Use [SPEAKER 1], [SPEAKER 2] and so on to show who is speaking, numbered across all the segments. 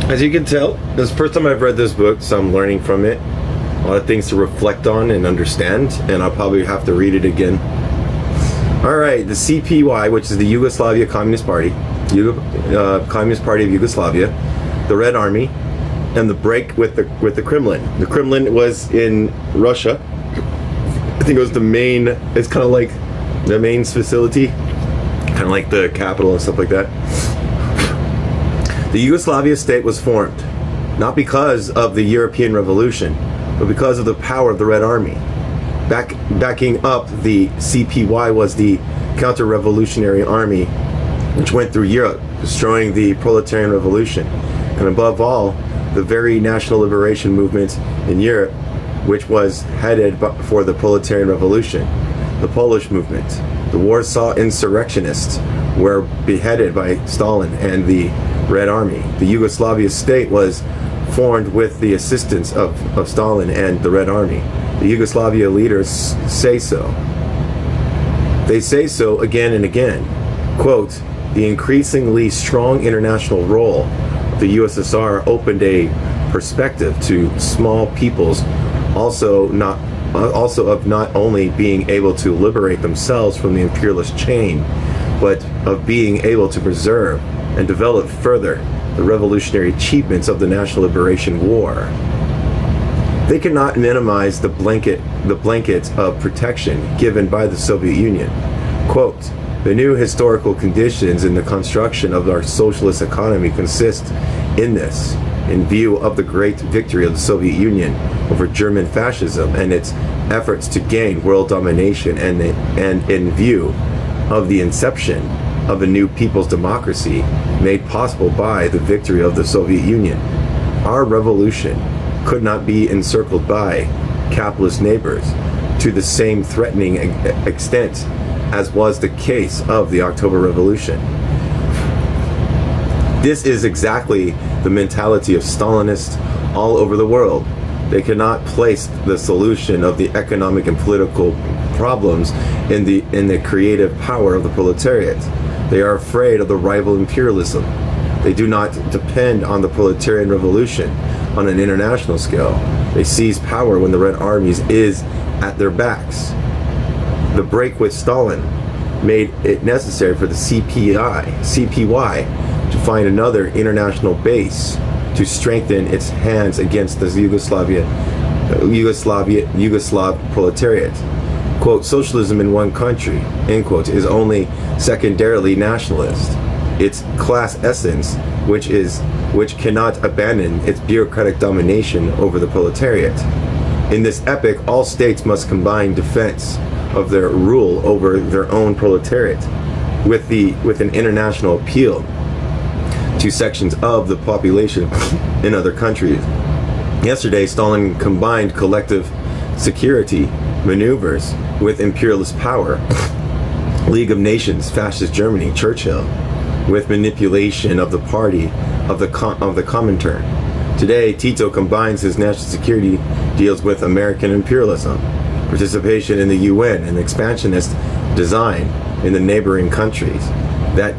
[SPEAKER 1] As you can tell, this is the first time I've read this book, so I'm learning from it. A lot of things to reflect on and understand, and I'll probably have to read it again. Alright, the CPY, which is the Yugoslavia Communist Party, Communist Party of Yugoslavia, the Red Army, and the break with the Kremlin. The Kremlin was in Russia. I think it was the main, it's kind of like the main facility, kind of like the capital and stuff like that. The Yugoslavia state was formed, not because of the European Revolution, but because of the power of the Red Army. Backing up the CPY was the counter-revolutionary army, which went through Europe, destroying the proletarian revolution, and above all, the very national liberation movement in Europe, which was headed for the proletarian revolution, the Polish movement. The Warsaw insurrectionists were beheaded by Stalin and the Red Army. The Yugoslavia state was formed with the assistance of Stalin and the Red Army. The Yugoslavia leaders say so. They say so again and again. Quote, the increasingly strong international role of the USSR opened a perspective to small peoples also of not only being able to liberate themselves from the imperialist chain, but of being able to preserve and develop further the revolutionary achievements of the National Liberation War. They cannot minimize the blanket of protection given by the Soviet Union. Quote, the new historical conditions in the construction of our socialist economy consist in this, in view of the great victory of the Soviet Union over German fascism and its efforts to gain world domination, and in view of the inception of a new people's democracy made possible by the victory of the Soviet Union. Our revolution could not be encircled by capitalist neighbors to the same threatening extent as was the case of the October Revolution. This is exactly the mentality of Stalinists all over the world. They cannot place the solution of the economic and political problems in the creative power of the proletariat. They are afraid of the rival imperialism. They do not depend on the proletarian revolution on an international scale. They seize power when the Red Armies is at their backs. The break with Stalin made it necessary for the CPY to find another international base to strengthen its hands against the Yugoslav proletariat. Quote, socialism in one country, end quote, is only secondarily nationalist. Its class essence, which cannot abandon its bureaucratic domination over the proletariat. In this epoch, all states must combine defense of their rule over their own proletariat with an international appeal to sections of the population in other countries. Yesterday, Stalin combined collective security maneuvers with imperialist power. League of Nations, fascist Germany, Churchill, with manipulation of the party of the Comintern. Today, Tito combines his national security deals with American imperialism, participation in the UN, and expansionist design in the neighboring countries, that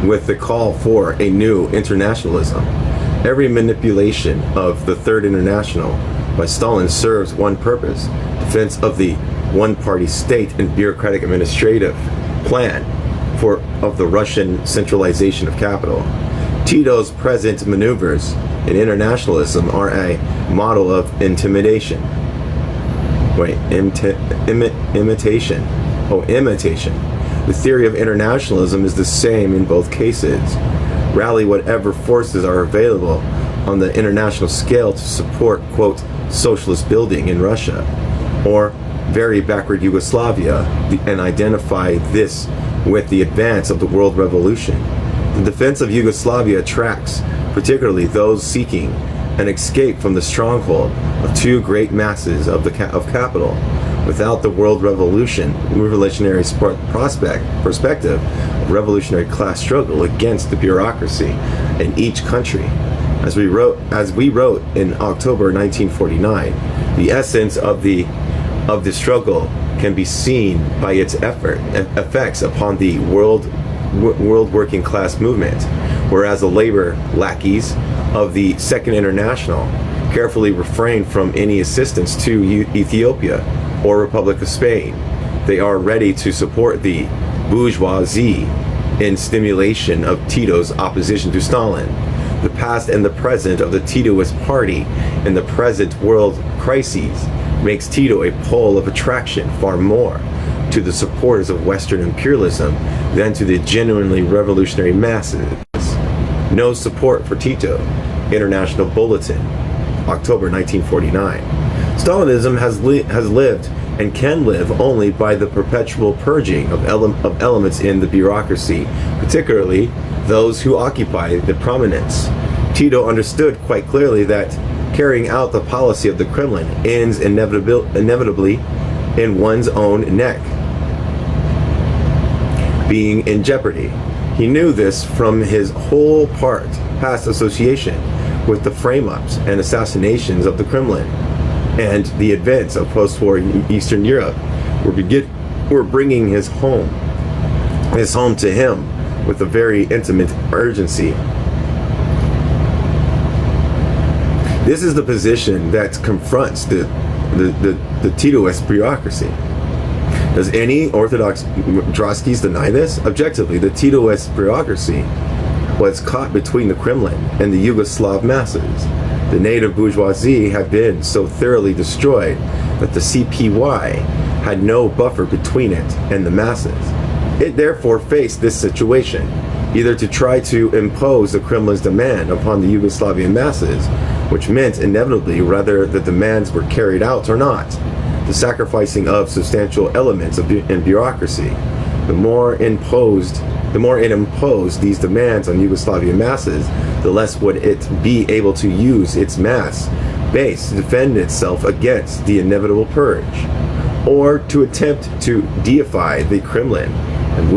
[SPEAKER 1] with the call for a new internationalism. Every manipulation of the Third International by Stalin serves one purpose: defense of the one-party state and bureaucratic administrative plan of the Russian centralization of capital. Tito's present maneuvers in internationalism are a model of imitation. The theory of internationalism is the same in both cases. Rally whatever forces are available on the international scale to support, quote, socialist building in Russia or very backward Yugoslavia, and identify this with the advance of the world revolution. The defense of Yugoslavia attracts particularly those seeking an escape from the stronghold of two great masses of capital. Without the world revolutionary perspective of revolutionary class struggle against the bureaucracy in each country. As we wrote in October 1949, the essence of the struggle can be seen by its effects upon the world working class movement, whereas the labor lackeys of the Second International carefully refrained from any assistance to Ethiopia or Republic of Spain. They are ready to support the bourgeoisie in stimulation of Tito's opposition to Stalin. The past and the present of the Titoist party in the present world crises makes Tito a pole of attraction far more to the supporters of Western imperialism than to the genuinely revolutionary masses. No support for Tito. International Bulletin, October 1949. Stalinism has lived and can live only by the perpetual purging of elements in the bureaucracy, particularly those who occupy the prominence. Tito understood quite clearly that carrying out the policy of the Kremlin ends inevitably in one's own neck being in jeopardy. He knew this from his whole past association with the frame-ups and assassinations of the Kremlin, and the events of post-war Eastern Europe were bringing his home to him with a very intimate urgency. This is the position that confronts the Titoist bureaucracy. Does any Orthodox Trotskyists deny this? Objectively, the Titoist bureaucracy was caught between the Kremlin and the Yugoslav masses. The native bourgeoisie had been so thoroughly destroyed that the CPY had no buffer between it and the masses. It therefore faced this situation, either to try to impose the Kremlin's demand upon the Yugoslavian masses, which meant inevitably whether the demands were carried out or not, the sacrificing of substantial elements in bureaucracy. The more it imposed these demands on Yugoslavian masses, the less would it be able to use its mass base to defend itself against the inevitable purge, or to attempt to deify the Kremlin and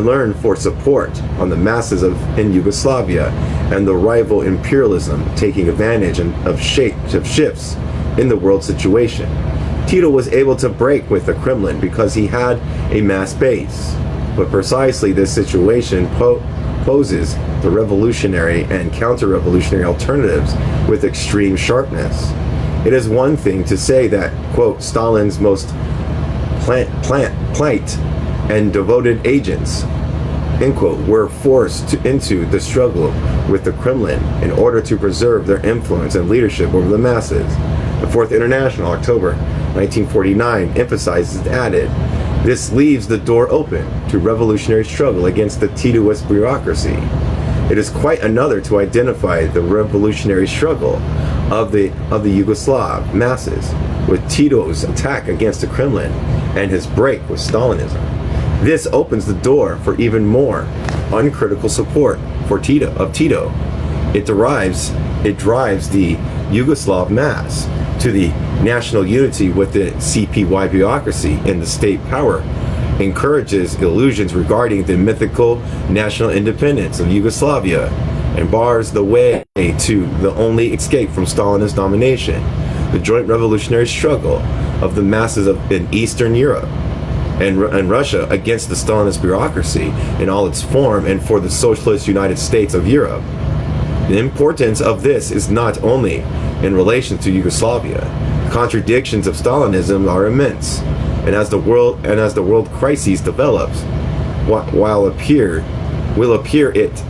[SPEAKER 1] learn for support on the masses in Yugoslavia and the rival imperialism taking advantage of shifts in the world situation. Tito was able to break with the Kremlin because he had a mass base. But precisely this situation poses the revolutionary and counter-revolutionary alternatives with extreme sharpness. It is one thing to say that, quote, Stalin's most plight and devoted agents, end quote, were forced into the struggle with the Kremlin in order to preserve their influence and leadership over the masses. The Fourth International, October 1949, emphasizes and added, this leaves the door open to revolutionary struggle against the Titoist bureaucracy. It is quite another to identify the revolutionary struggle of the Yugoslav masses with Tito's attack against the Kremlin and his break with Stalinism. This opens the door for even more uncritical support for Tito. It drives the Yugoslav mass to the national unity with the CPY bureaucracy and the state power, encourages illusions regarding the mythical national independence of Yugoslavia, and bars the way to the only escape from Stalinist domination, the joint revolutionary struggle of the masses in Eastern Europe and Russia against the Stalinist bureaucracy in all its form and for the socialist United States of Europe. The importance of this is not only in relation to Yugoslavia. The contradictions of Stalinism are immense, and as the world crisis develops, will appear it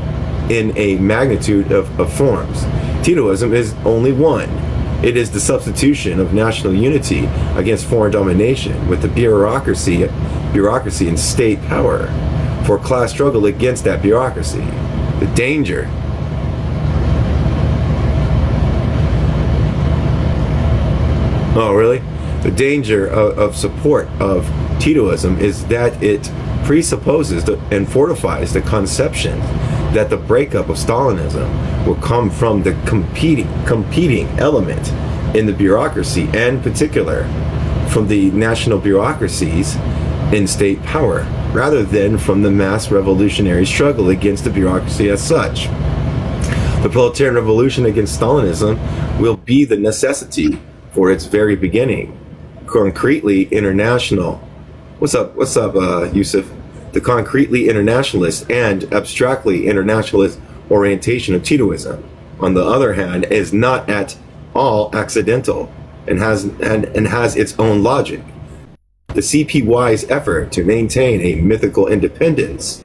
[SPEAKER 1] in a magnitude of forms. Titoism is only one. It is the substitution of national unity against foreign domination with the bureaucracy and state power for class struggle against that bureaucracy. The danger Oh, really? The danger of support of Titoism is that it presupposes and fortifies the conception that the breakup of Stalinism will come from the competing element in the bureaucracy, and in particular from the national bureaucracies in state power, rather than from the mass revolutionary struggle against the bureaucracy as such. The proletarian revolution against Stalinism will be the necessity for its very beginning. Concretely international. What's up, Yusuf? The concretely internationalist and abstractly internationalist orientation of Titoism. on the other hand, is not at all accidental and has its own logic. The CPY's effort to maintain a mythical independence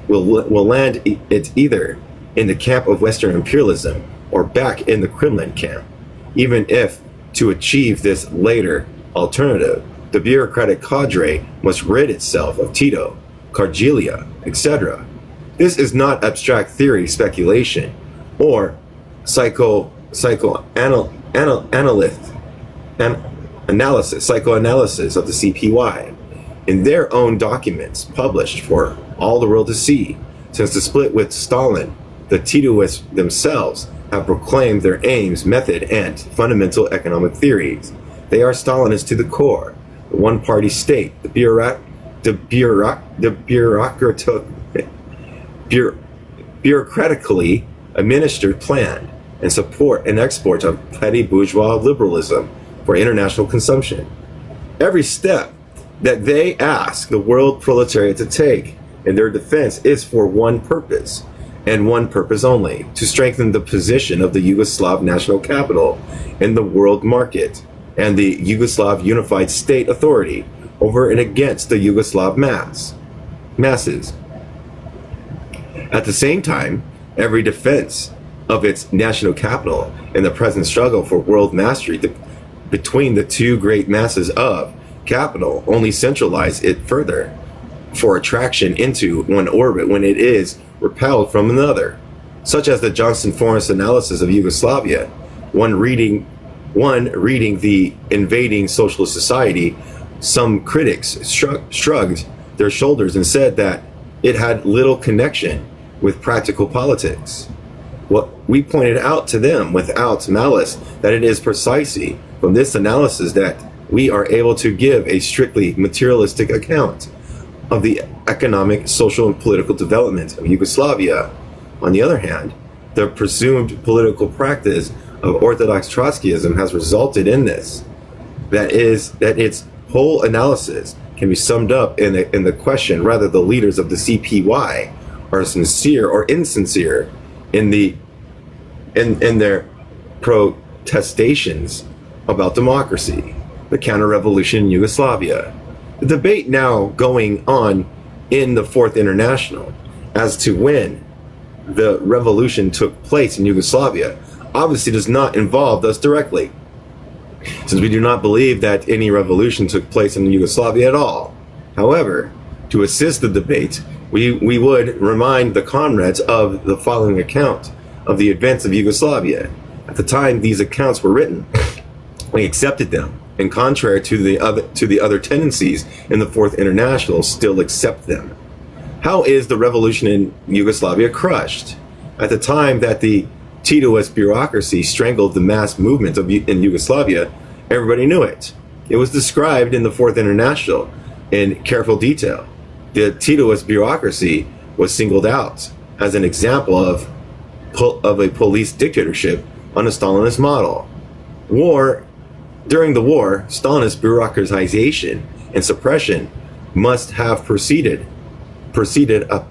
[SPEAKER 1] will land it either in the camp of Western imperialism or back in the Kremlin camp, even if, to achieve this later alternative, the bureaucratic cadre must rid itself of Tito, Cargelia, etc. This is not abstract theory speculation or psychoanalysis of the CPY. In their own documents published for all the world to see, since the split with Stalin, the Titoists themselves have proclaimed their aims, method, and fundamental economic theories. They are Stalinist to the core, the one-party state, the bureaucratically administered plan, and support and export of petty bourgeois liberalism for international consumption. Every step that they ask the world proletariat to take in their defense is for one purpose, and one purpose only: to strengthen the position of the Yugoslav national capital in the world market and the Yugoslav unified state authority over and against the Yugoslav masses. At the same time, every defense of its national capital in the present struggle for world mastery between the two great masses of capital only centralize it further for attraction into one orbit when it is repelled from another, such as the Johnson Forrest analysis of Yugoslavia. One reading the invading socialist society, some critics shrugged their shoulders and said that it had little connection with practical politics. What we pointed out to them without malice that it is precisely from this analysis that we are able to give a strictly materialistic account of the economic, social, and political development of Yugoslavia. On the other hand, the presumed political practice of Orthodox Trotskyism has resulted in this. That is, that its whole analysis can be summed up in the question whether the leaders of the CPY are sincere or insincere in their protestations about democracy, the counter-revolution in Yugoslavia. The debate now going on in the Fourth International as to when the revolution took place in Yugoslavia obviously does not involve us directly, since we do not believe that any revolution took place in Yugoslavia at all. However, to assist the debate, we would remind the comrades of the following account of the events of Yugoslavia. At the time these accounts were written, we accepted them, and contrary to the other tendencies in the Fourth International, still accept them. How is the revolution in Yugoslavia crushed? At the time that the Titoist bureaucracy strangled the mass movement in Yugoslavia, everybody knew it. It was described in the Fourth International in careful detail. The Titoist bureaucracy was singled out as an example of a police dictatorship on a Stalinist model. During the war, Stalinist bureaucratization and suppression must have proceeded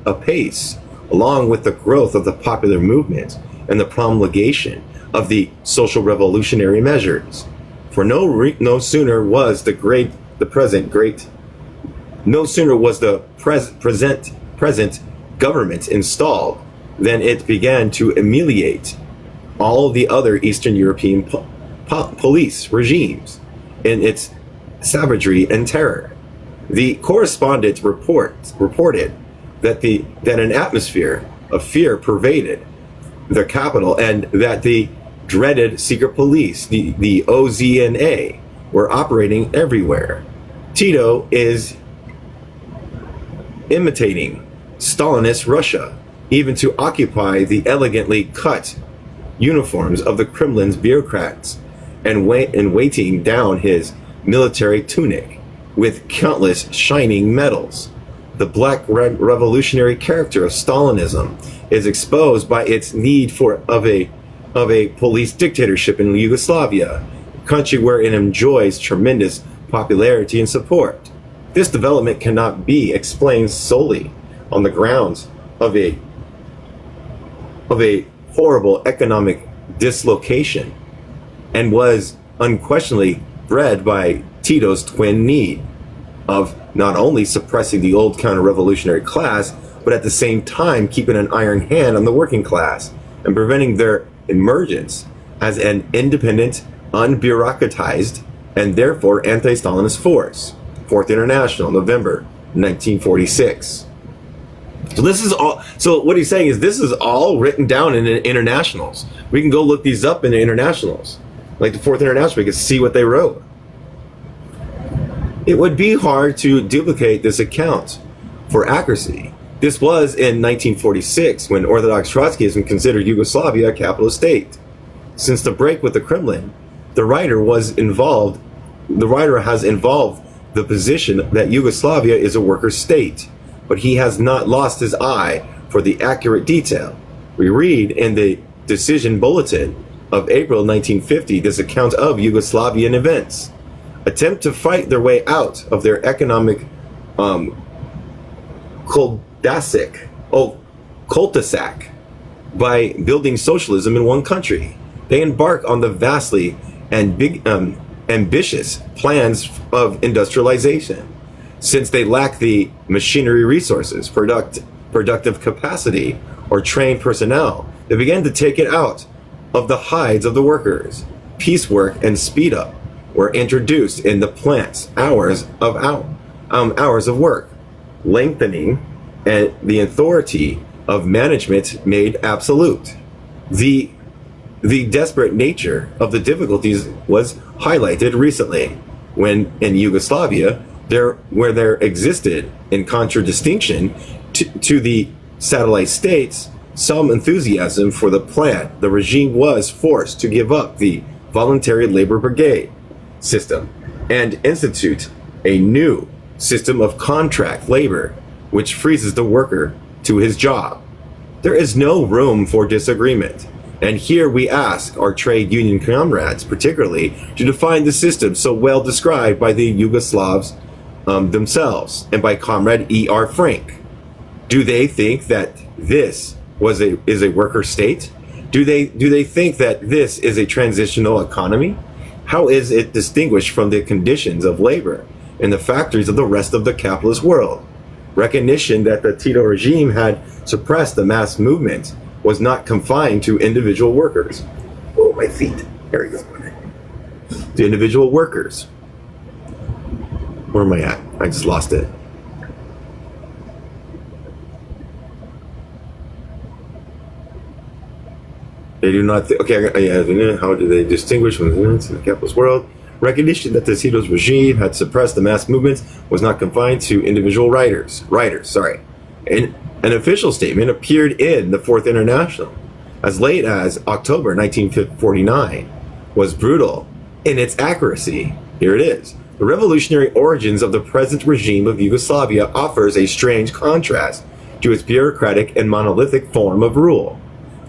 [SPEAKER 1] apace, along with the growth of the popular movement and the promulgation of the social revolutionary measures. For no sooner was the present government installed than it began to humiliate all the other Eastern European police regimes in its savagery and terror. The correspondent reported that an atmosphere of fear pervaded the capital and that the dreaded secret police, the OZNA, were operating everywhere. Tito is imitating Stalinist Russia, even to occupy the elegantly cut uniforms of the Kremlin's bureaucrats and weighting down his military tunic with countless shining medals. The black revolutionary character of Stalinism is exposed by its need of a police dictatorship in Yugoslavia, a country where it enjoys tremendous popularity and support. This development cannot be explained solely on the grounds of a horrible economic dislocation and was unquestionably bred by Tito's twin need of not only suppressing the old counter-revolutionary class, but at the same time keeping an iron hand on the working class and preventing their emergence as an independent, unbureaucratized, and therefore anti-Stalinist force. Fourth International, November 1946. So this is all. So what he's saying is this is all written down in the internationals. We can go look these up in the internationals, like the Fourth International. We can see what they wrote. It would be hard to duplicate this account for accuracy. This was in 1946 when Orthodox Trotskyism considered Yugoslavia a capitalist state. Since the break with the Kremlin, the writer has involved the position that Yugoslavia is a worker state, but he has not lost his eye for the accurate detail. We read in the Decision Bulletin of April 1950 this account of Yugoslavian events. Attempt to fight their way out of their economic cul-de-sac by building socialism in one country. They embark on the vastly and ambitious plans of industrialization. Since they lack the machinery resources, productive capacity, or trained personnel, they began to take it out of the hides of the workers. Piecework and speed up were introduced in the plants, hours of work, lengthening and the authority of management made absolute. The desperate nature of the difficulties was highlighted recently when in Yugoslavia where there existed, in contradistinction to the satellite states, some enthusiasm for the plan, the regime was forced to give up the voluntary labor brigade system and institute a new system of contract labor which freezes the worker to his job. There is no room for disagreement. And here we ask our trade union comrades particularly to define the system so well described by the Yugoslavs themselves and by Comrade E.R. Frank. Do they think that this is a worker state? Do they think that this is a transitional economy? How is it distinguished from the conditions of labor in the factories of the rest of the capitalist world? Recognition that the Tito regime had suppressed the mass movement was not confined to individual workers. Oh, my feet. There we go. The individual workers. Where am I at? I just lost it. They do not. How do they distinguish from the capitalist world? Recognition that the Tito's regime had suppressed the mass movements was not confined to individual writers. An official statement appeared in the Fourth International as late as October 1949, was brutal in its accuracy. Here it is. The revolutionary origins of the present regime of Yugoslavia offers a strange contrast to its bureaucratic and monolithic form of rule.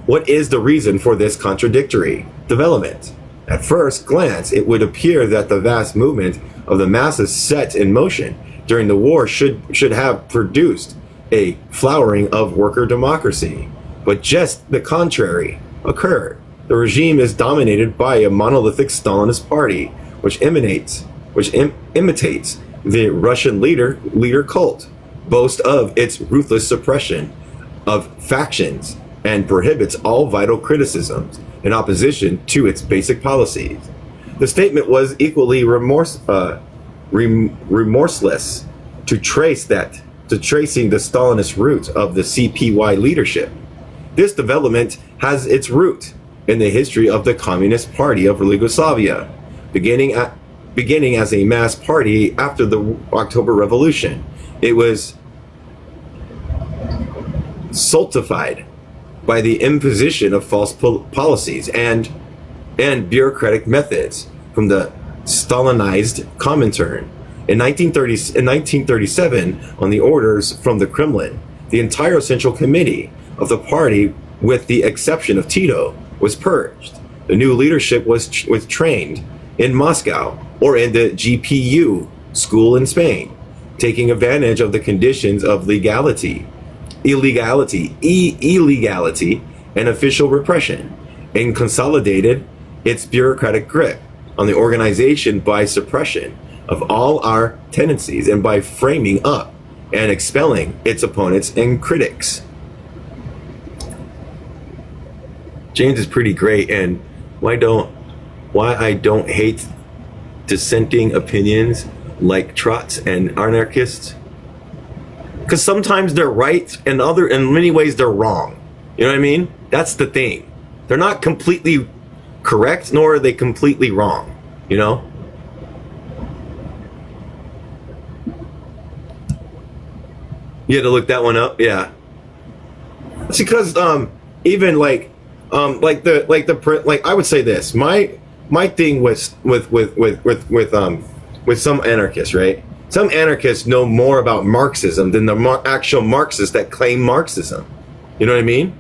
[SPEAKER 1] What is the reason for this contradictory development? At first glance, it would appear that the vast movement of the masses set in motion during the war should have produced a flowering of worker democracy. But just the contrary occurred. The regime is dominated by a monolithic Stalinist party, which imitates the Russian leader cult, boasts of its ruthless suppression of factions, and prohibits all vital criticisms in opposition to its basic policies. The statement was equally remorseless to tracing the Stalinist roots of the CPY leadership. This development has its root in the history of the Communist Party of Yugoslavia, beginning as a mass party after the October Revolution. It was stultified by the imposition of false policies and bureaucratic methods from the Stalinized Comintern. In 1937, on the orders from the Kremlin, the entire Central Committee of the party, with the exception of Tito, was purged. The new leadership was trained in Moscow or in the GPU school in Spain, taking advantage of the conditions of illegality and official repression, and consolidated its bureaucratic grip on the organization by suppression of all our tendencies and by framing up and expelling its opponents and critics. James is pretty great, and why I don't hate dissenting opinions like trots and anarchists, because sometimes they're right and in many ways they're wrong. You know what I mean? That's the thing. They're not completely correct, nor are they completely wrong, you know? You had to look that one up? Yeah. It's because even I would say this. My thing with some anarchists, right? Some anarchists know more about Marxism than the actual Marxists that claim Marxism. You know what I mean?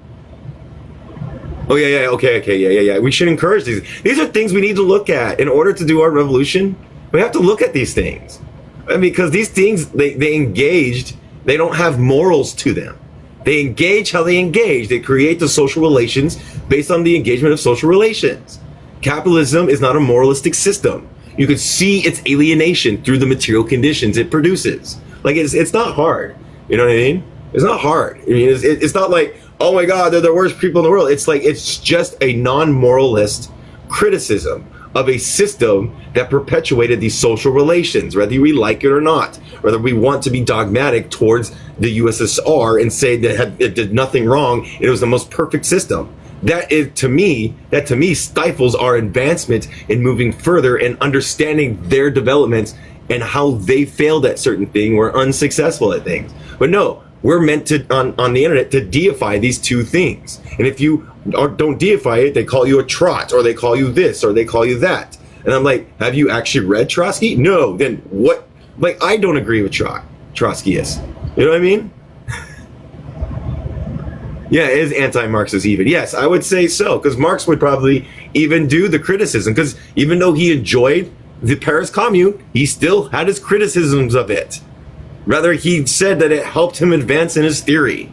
[SPEAKER 1] Oh yeah, okay. We should encourage these. These are things we need to look at in order to do our revolution. We have to look at these things, because these things they engaged. They don't have morals to them. They engage how they engage. They create the social relations based on the engagement of social relations. Capitalism is not a moralistic system. You can see its alienation through the material conditions it produces. Like it's not hard. You know what I mean? It's not hard. I mean, it's not like, oh my God, they're the worst people in the world. It's like, it's just a non-moralist criticism of a system that perpetuated these social relations, whether we like it or not, whether we want to be dogmatic towards the USSR and say that it did nothing wrong, it was the most perfect system. That to me stifles our advancement in moving further and understanding their developments and how they failed at certain things, were unsuccessful at things. But no, we're meant to, on the internet, to deify these two things. And if you don't deify it, they call you a trot, or they call you this, or they call you that. And I'm like, have you actually read Trotsky? No, then what? Like, I don't agree with Trotskyists. You know what I mean? Yeah, it is anti-Marxist even. Yes, I would say so, because Marx would probably even do the criticism, because even though he enjoyed the Paris Commune, he still had his criticisms of it. Rather, he said that it helped him advance in his theory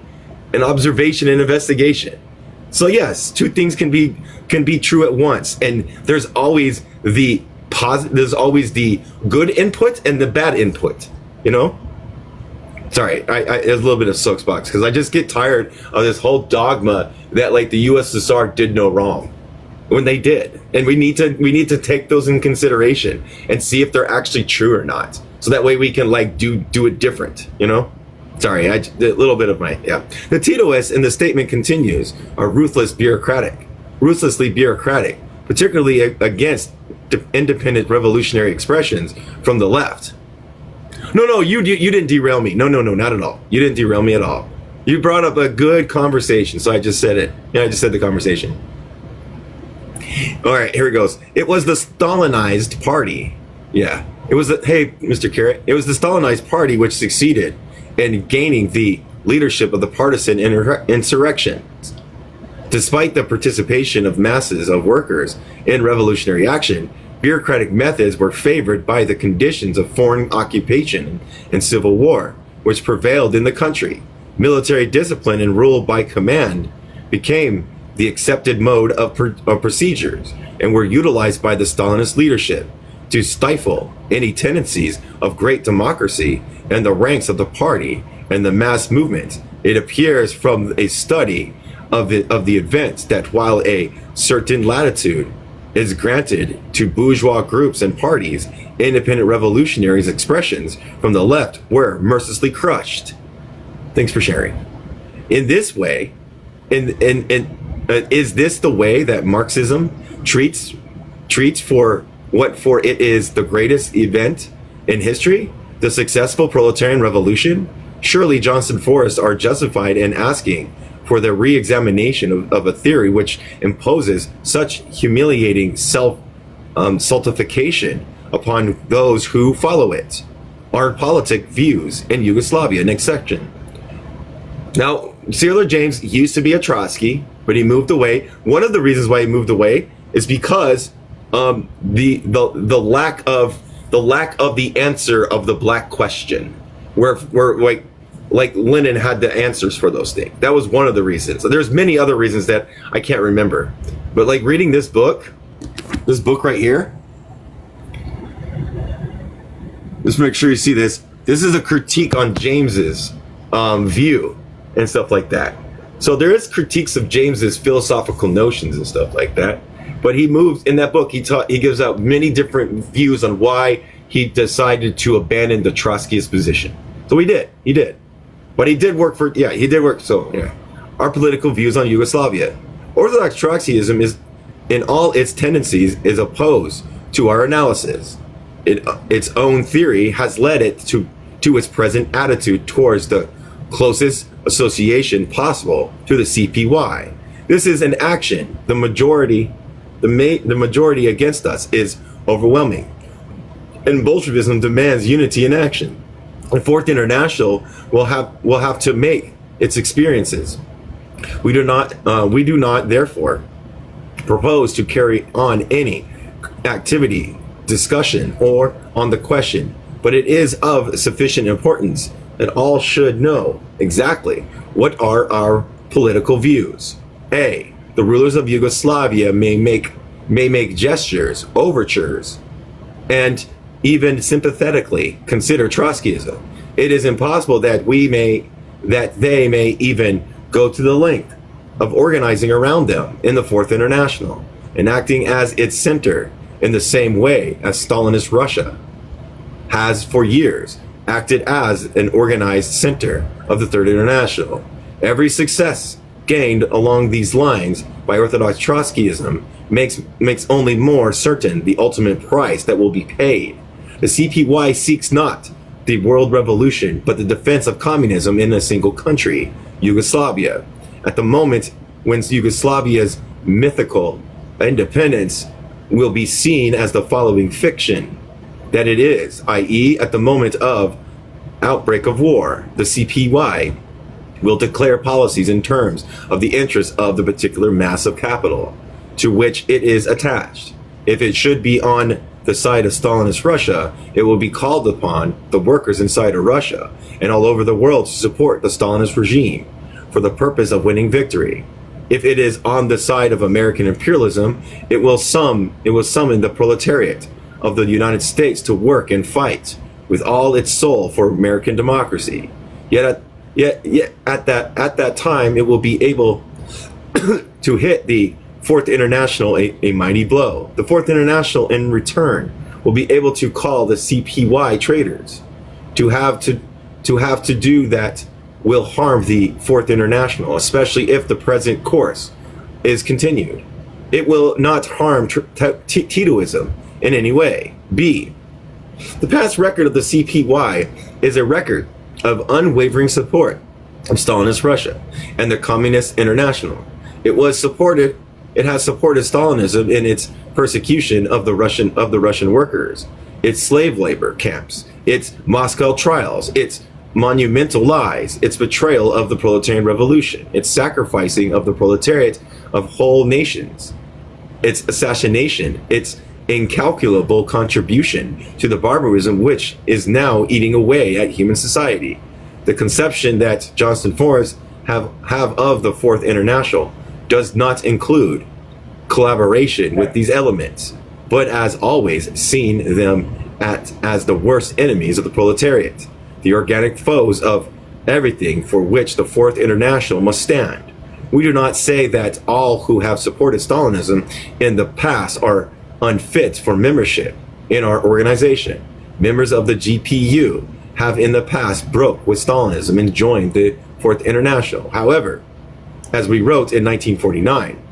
[SPEAKER 1] and observation and investigation. So yes, two things can be true at once, and there's always the good input and the bad input. You know. Sorry, there's a little bit of soapbox because I just get tired of this whole dogma that like the USSR did no wrong when they did, and we need to take those in consideration and see if they're actually true or not. So that way we can like do it different, you know? Sorry, a little bit of my, yeah. The Titoists in the statement continues are ruthlessly bureaucratic, particularly against independent revolutionary expressions from the left. No, you didn't derail me. No, not at all. You didn't derail me at all. You brought up a good conversation, so I just said it. Yeah, I just said the conversation. All right, here it goes. It was the Stalinized party. Yeah. It was hey, Mr. Carrot. It was the Stalinized party which succeeded in gaining the leadership of the partisan insurrections. Despite the participation of masses of workers in revolutionary action, bureaucratic methods were favored by the conditions of foreign occupation and civil war, which prevailed in the country. Military discipline and rule by command became the accepted mode of procedures and were utilized by the Stalinist leadership to stifle any tendencies of great democracy in the ranks of the party and the mass movement. It appears from a study of the events that while a certain latitude is granted to bourgeois groups and parties, independent revolutionaries' expressions from the left were mercilessly crushed. Thanks for sharing. In this way, is this the way that Marxism treats for what for it is the greatest event in history, the successful proletarian revolution? Surely Johnson Forrest are justified in asking for the re-examination of a theory which imposes such humiliating stultification upon those who follow it. Our politic views in Yugoslavia. Next section. Now, Cyril James used to be a Trotsky, but he moved away. One of the reasons why he moved away is because the lack of the answer of the black question, where like like Lenin had the answers for those things. That was one of the reasons. There's many other reasons that I can't remember. But like reading this book right here, just make sure you see this. This is a critique on James's view and stuff like that. So there is critiques of James's philosophical notions and stuff like that. But he moves in that book. He gives out many different views on why he decided to abandon the Trotskyist position. So he did. But he did work for, he did work. So, our political views on Yugoslavia. Orthodox Trotskyism is, in all its tendencies, is opposed to our analysis. Its own theory has led it to its present attitude towards the closest association possible to the CPY. This is an action. The majority against us is overwhelming. And Bolshevism demands unity in action. The Fourth International will have to make its experiences. We do not therefore propose to carry on any activity, discussion, or on the question, but it is of sufficient importance that all should know exactly what are our political views. A. The rulers of Yugoslavia may make gestures, overtures, and even sympathetically consider Trotskyism. It is impossible that they may even go to the length of organizing around them in the Fourth International and acting as its center in the same way as Stalinist Russia has for years acted as an organized center of the Third International. Every success gained along these lines by Orthodox Trotskyism makes only more certain the ultimate price that will be paid. The CPY seeks not the world revolution, but the defense of communism in a single country, Yugoslavia. At the moment when Yugoslavia's mythical independence will be seen as the following fiction that it is, i.e. at the moment of outbreak of war, the CPY will declare policies in terms of the interests of the particular mass of capital to which it is attached. If it should be on the side of Stalinist Russia, it will be called upon the workers inside of Russia and all over the world to support the Stalinist regime for the purpose of winning victory. If it is on the side of American imperialism, it will summon the proletariat of the United States to work and fight with all its soul for American democracy. Yet at that time, it will be able to hit the Fourth International a mighty blow. The Fourth International, in return, will be able to call the CPY traitors. To have to do that will harm the Fourth International, especially if the present course is continued. It will not harm Titoism in any way. B. The past record of the CPY is a record of unwavering support of Stalinist Russia and the Communist International. It has supported Stalinism in its persecution of the Russian workers, its slave labor camps, its Moscow trials, its monumental lies, its betrayal of the proletarian revolution, its sacrificing of the proletariat of whole nations, its assassination, its incalculable contribution to the barbarism which is now eating away at human society. The conception that Johnston Forrest have of the Fourth International does not include collaboration with these elements, but as always seen them as the worst enemies of the proletariat, the organic foes of everything for which the Fourth International must stand. We do not say that all who have supported Stalinism in the past are unfit for membership in our organization. Members of the GPU have in the past broke with Stalinism and joined the Fourth International. However, as we wrote in 1949,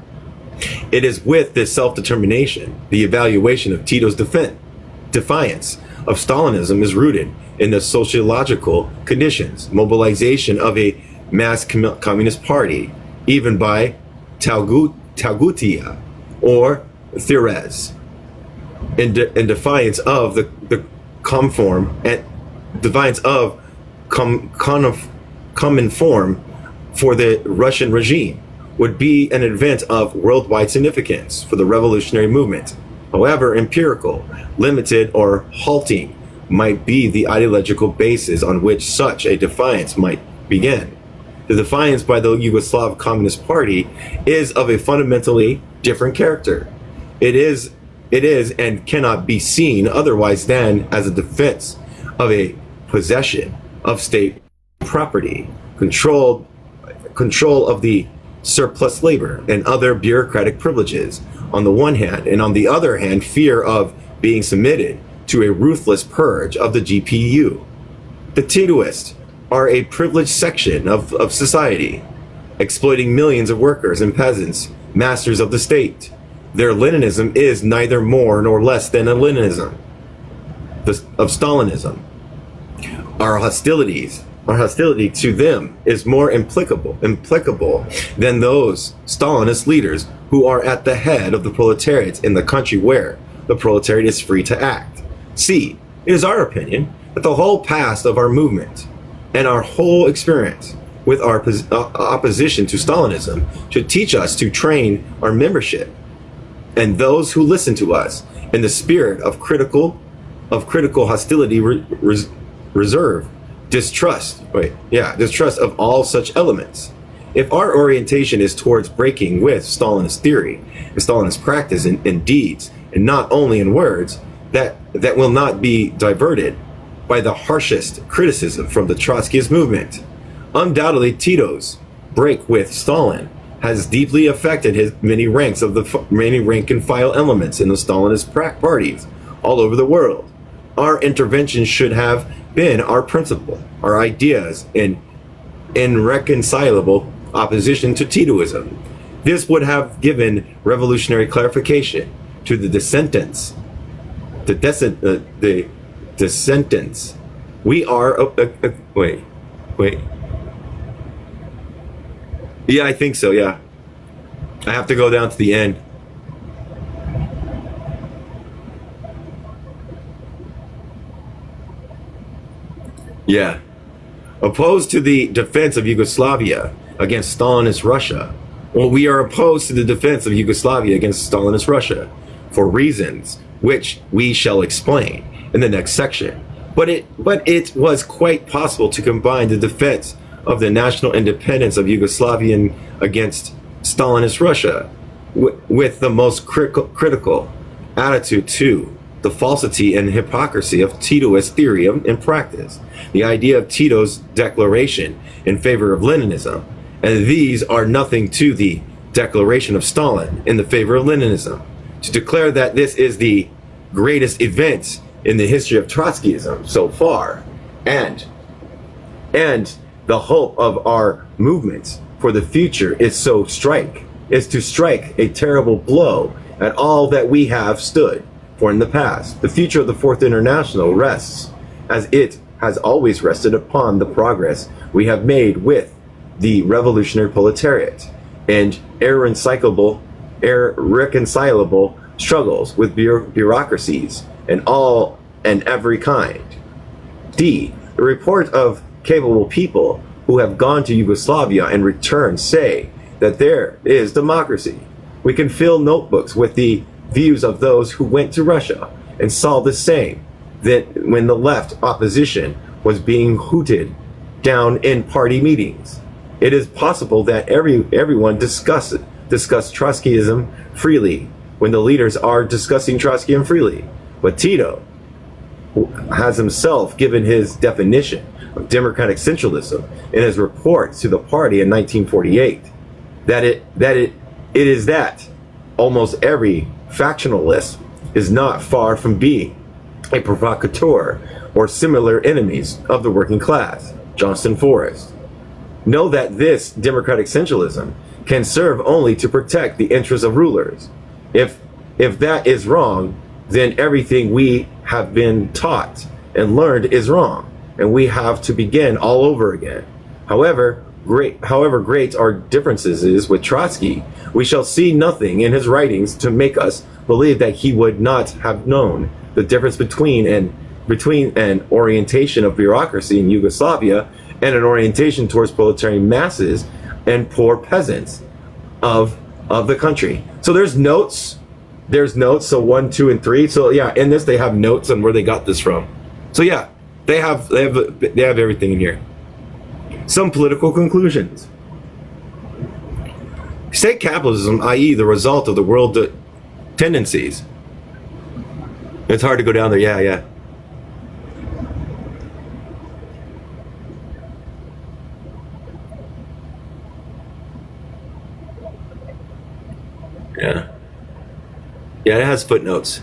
[SPEAKER 1] it is with this self-determination, the evaluation of Tito's defiance of Stalinism is rooted in the sociological conditions, mobilization of a mass communist party, even by Taugutia or Thérèse, in defiance of the conform and defiance of common form for the Russian regime would be an event of worldwide significance for the revolutionary movement. However, empirical, limited, or halting might be the ideological basis on which such a defiance might begin. The defiance by the Yugoslav Communist Party is of a fundamentally different character. It is and cannot be seen otherwise than as a defense of a possession of state property, control of the surplus labor and other bureaucratic privileges on the one hand, and on the other hand, fear of being submitted to a ruthless purge of the GPU. The Titoists are a privileged section of society, exploiting millions of workers and peasants, masters of the state. Their Leninism is neither more nor less than a Leninism of Stalinism. Our hostility to them is more implicable than those Stalinist leaders who are at the head of the proletariat in the country where the proletariat is free to act. See, it is our opinion that the whole past of our movement and our whole experience with our opposition to Stalinism should teach us to train our membership and those who listen to us in the spirit of critical hostility, reserve, distrust of all such elements. If our orientation is towards breaking with Stalinist theory and Stalinist practice in deeds, and not only in words, that will not be diverted by the harshest criticism from the Trotskyist movement. Undoubtedly, Tito's break with Stalin has deeply affected his many rank and file elements in the Stalinist parties all over the world. Our intervention should have been our principle, our ideas in irreconcilable opposition to Titoism. This would have given revolutionary clarification to the dissentents. The dissentents. We are wait. Yeah, I think so. Yeah, I have to go down to the end. Yeah. Opposed to the defense of Yugoslavia against Stalinist Russia. Well, we are opposed to the defense of Yugoslavia against Stalinist Russia for reasons which we shall explain in the next section. But it was quite possible to combine the defense of the national independence of Yugoslavia against Stalinist Russia with the most critical attitude to the falsity and hypocrisy of Titoist theory and practice, the idea of Tito's declaration in favor of Leninism, and these are nothing to the declaration of Stalin in the favor of Leninism. To declare that this is the greatest event in the history of Trotskyism so far, and the hope of our movement for the future is to strike a terrible blow at all that we have stood for in the past. The future of the Fourth International rests, as it has always rested, upon the progress we have made with the revolutionary proletariat and irreconcilable struggles with bureaucracies and all and every kind. D. The report of capable people who have gone to Yugoslavia and returned say that there is democracy. We can fill notebooks with the views of those who went to Russia and saw the same, that when the left opposition was being hooted down in party meetings. It is possible that everyone discuss Trotskyism freely when the leaders are discussing Trotskyism freely. But Tito has himself given his definition of democratic centralism in his report to the party in 1948, that it is that almost every factionalist is not far from being a provocateur or similar enemies of the working class. Johnston Forrest. Know that this democratic centralism can serve only to protect the interests of rulers. If that is wrong, then everything we have been taught and learned is wrong, and we have to begin all over again. However great our differences is with Trotsky, we shall see nothing in his writings to make us believe that he would not have known the difference between an orientation of bureaucracy in Yugoslavia and an orientation towards proletarian masses and poor peasants of the country. So there's notes, so 1, 2, and 3. So yeah, in this they have notes on where they got this from. So yeah, they have everything in here. Some political conclusions. State capitalism, i.e. the result of the world tendencies. It's hard to go down there. Yeah. Yeah, it has footnotes.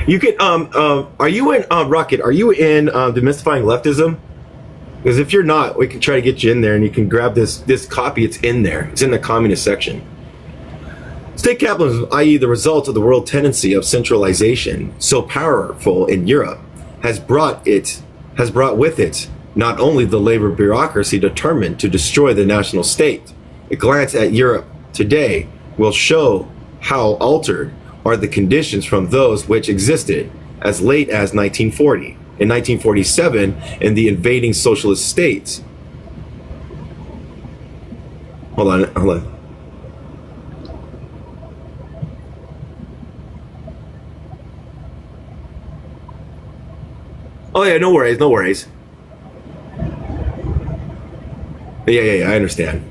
[SPEAKER 1] You can are you in Rocket? Are you in demystifying leftism? Because if you're not, we can try to get you in there, and you can grab this copy. It's in there. It's in the communist section. State capitalism, i.e. the result of the world tendency of centralization, so powerful in Europe, has brought with it not only the labor bureaucracy determined to destroy the national state. A glance at Europe today will show how altered are the conditions from those which existed as late as 1940. In 1947, in the invading socialist states. Hold on. Oh yeah, no worries. Yeah, I understand.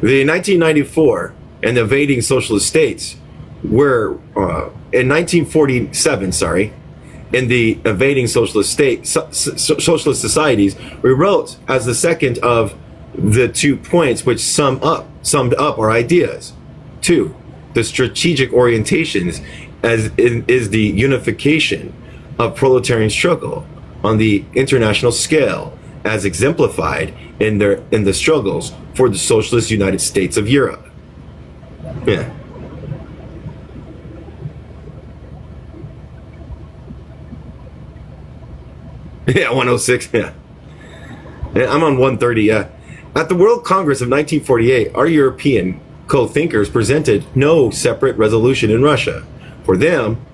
[SPEAKER 1] The 1994 and the invading socialist states were in 1947. In the invading socialist socialist societies, we wrote as the second of the 2 points which summed up our ideas. 2, the strategic orientations is the unification of proletarian struggle on the international scale, as exemplified in the struggles for the socialist United States of Europe. Yeah. Yeah, 106. Yeah, I'm on 130. Yeah. At the World Congress of 1948, our European co-thinkers presented no separate resolution in Russia. For them,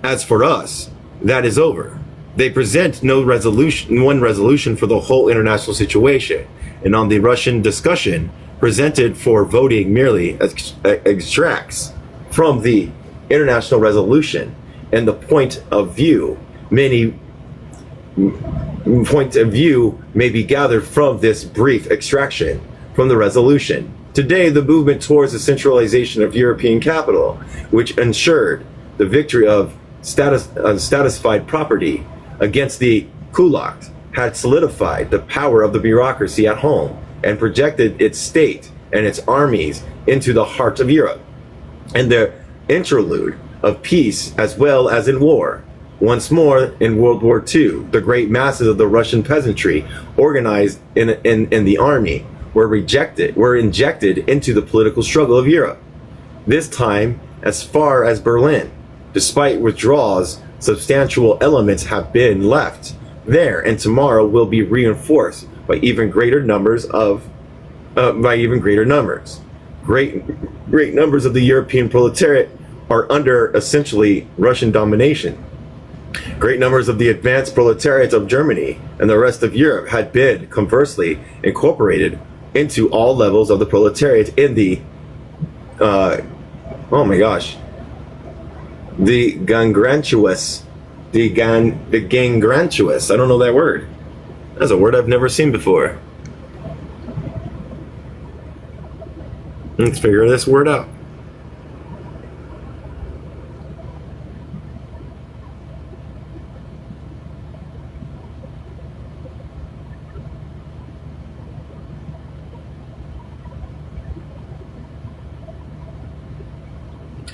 [SPEAKER 1] as for us, that is over. They present one resolution for the whole international situation, and on the Russian discussion, presented for voting merely extracts from the international resolution and the point of view may be gathered from this brief extraction from the resolution. Today, the movement towards the centralization of European capital, which ensured the victory of satisfied property against the kulaks, had solidified the power of the bureaucracy at home and projected its state and its armies into the heart of Europe. And the interlude of peace as well as in war. Once more, in World War II, the great masses of the Russian peasantry, organized in the army, were injected into the political struggle of Europe. This time, as far as Berlin. Despite withdrawals, substantial elements have been left there, and tomorrow will be reinforced by even greater numbers. Great numbers of the European proletariat are under essentially Russian domination. Great numbers of the advanced proletariat of Germany and the rest of Europe had been, conversely, incorporated into all levels of the proletariat in the, the gangrentuous, I don't know that word. That's a word I've never seen before. Let's figure this word out.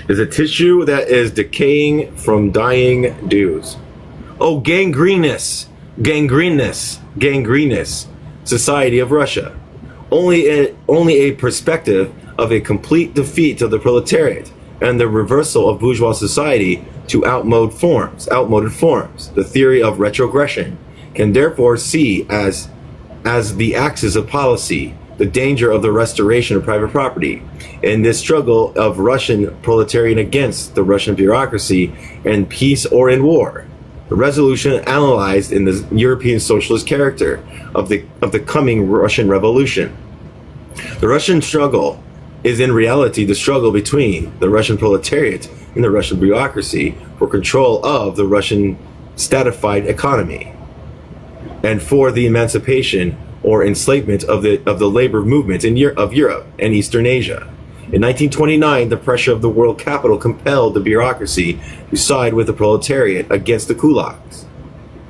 [SPEAKER 1] Is a tissue that is decaying from dying dews. Oh, gangrenous society of Russia. Only a perspective of a complete defeat of the proletariat and the reversal of bourgeois society to outmoded forms. The theory of retrogression can therefore see as the axis of policy the danger of the restoration of private property. In this struggle of Russian proletariat against the Russian bureaucracy in peace or in war, the resolution analyzed in the European socialist character of the coming Russian Revolution. The Russian struggle is in reality the struggle between the Russian proletariat and the Russian bureaucracy for control of the Russian statified economy and for the emancipation or enslavement of the labor movement of Europe and Eastern Asia. In 1929, the pressure of the world capital compelled the bureaucracy to side with the proletariat against the kulaks.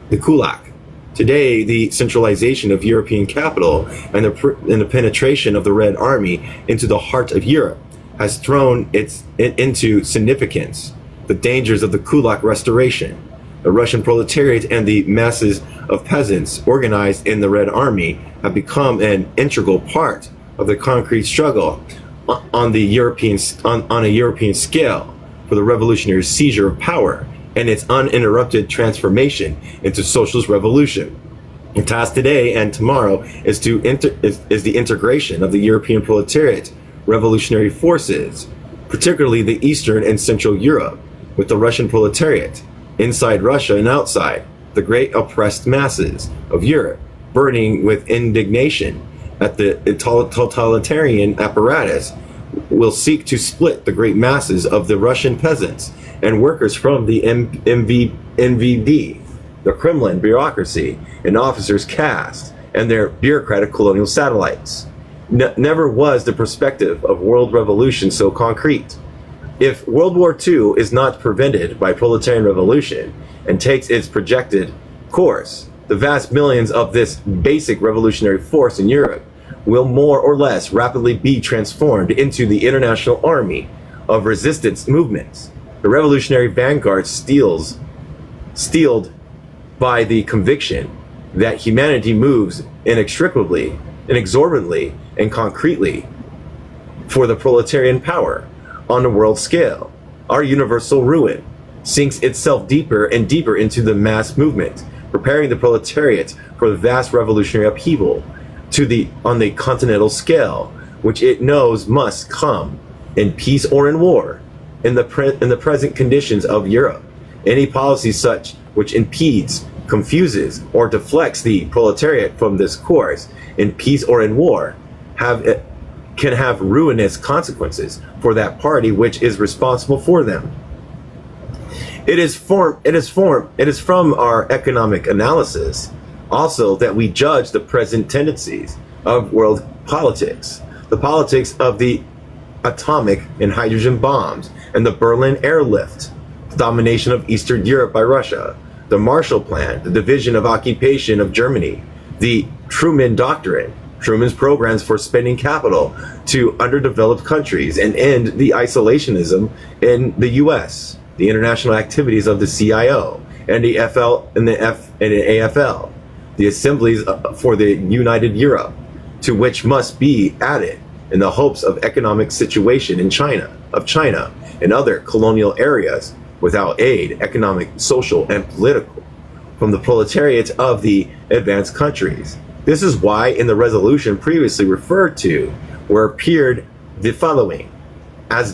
[SPEAKER 1] The kulak. Today, the centralization of European capital and the penetration of the Red Army into the heart of Europe has thrown it into significance the dangers of the kulak restoration. The Russian proletariat and the masses of peasants organized in the Red Army have become an integral part of the concrete struggle on a European scale for the revolutionary seizure of power and its uninterrupted transformation into socialist revolution. The task today and tomorrow is the integration of the European proletariat revolutionary forces, particularly the Eastern and Central Europe, with the Russian proletariat, inside Russia and outside, the great oppressed masses of Europe, burning with indignation at the totalitarian apparatus, will seek to split the great masses of the Russian peasants and workers from the NVD, the Kremlin bureaucracy, and officers' caste, and their bureaucratic colonial satellites. Never was the perspective of world revolution so concrete. If World War II is not prevented by proletarian revolution and takes its projected course, the vast millions of this basic revolutionary force in Europe will more or less rapidly be transformed into the international army of resistance movements. The revolutionary vanguard steeled by the conviction that humanity moves inexorably, and concretely for the proletarian power on a world scale. Our universal ruin sinks itself deeper and deeper into the mass movement, preparing the proletariat for the vast revolutionary upheaval on the continental scale, which it knows must come in peace or in war. In the present conditions of Europe, any policy such which impedes, confuses, or deflects the proletariat from this course, in peace or in war, can have ruinous consequences for that party which is responsible for them. It is from our economic analysis also that we judge the present tendencies of world politics, the politics of the atomic and hydrogen bombs and the Berlin airlift, the domination of Eastern Europe by Russia, the Marshall Plan, the division of occupation of Germany, the Truman Doctrine, Truman's programs for spending capital to underdeveloped countries and end the isolationism in the U.S., the international activities of the CIO and the AFL, the assemblies for the United Europe, to which must be added in the hopes of economic situation in China and other colonial areas without aid, economic, social, and political, from the proletariat of the advanced countries. This is why in the resolution previously referred to were appeared the following. As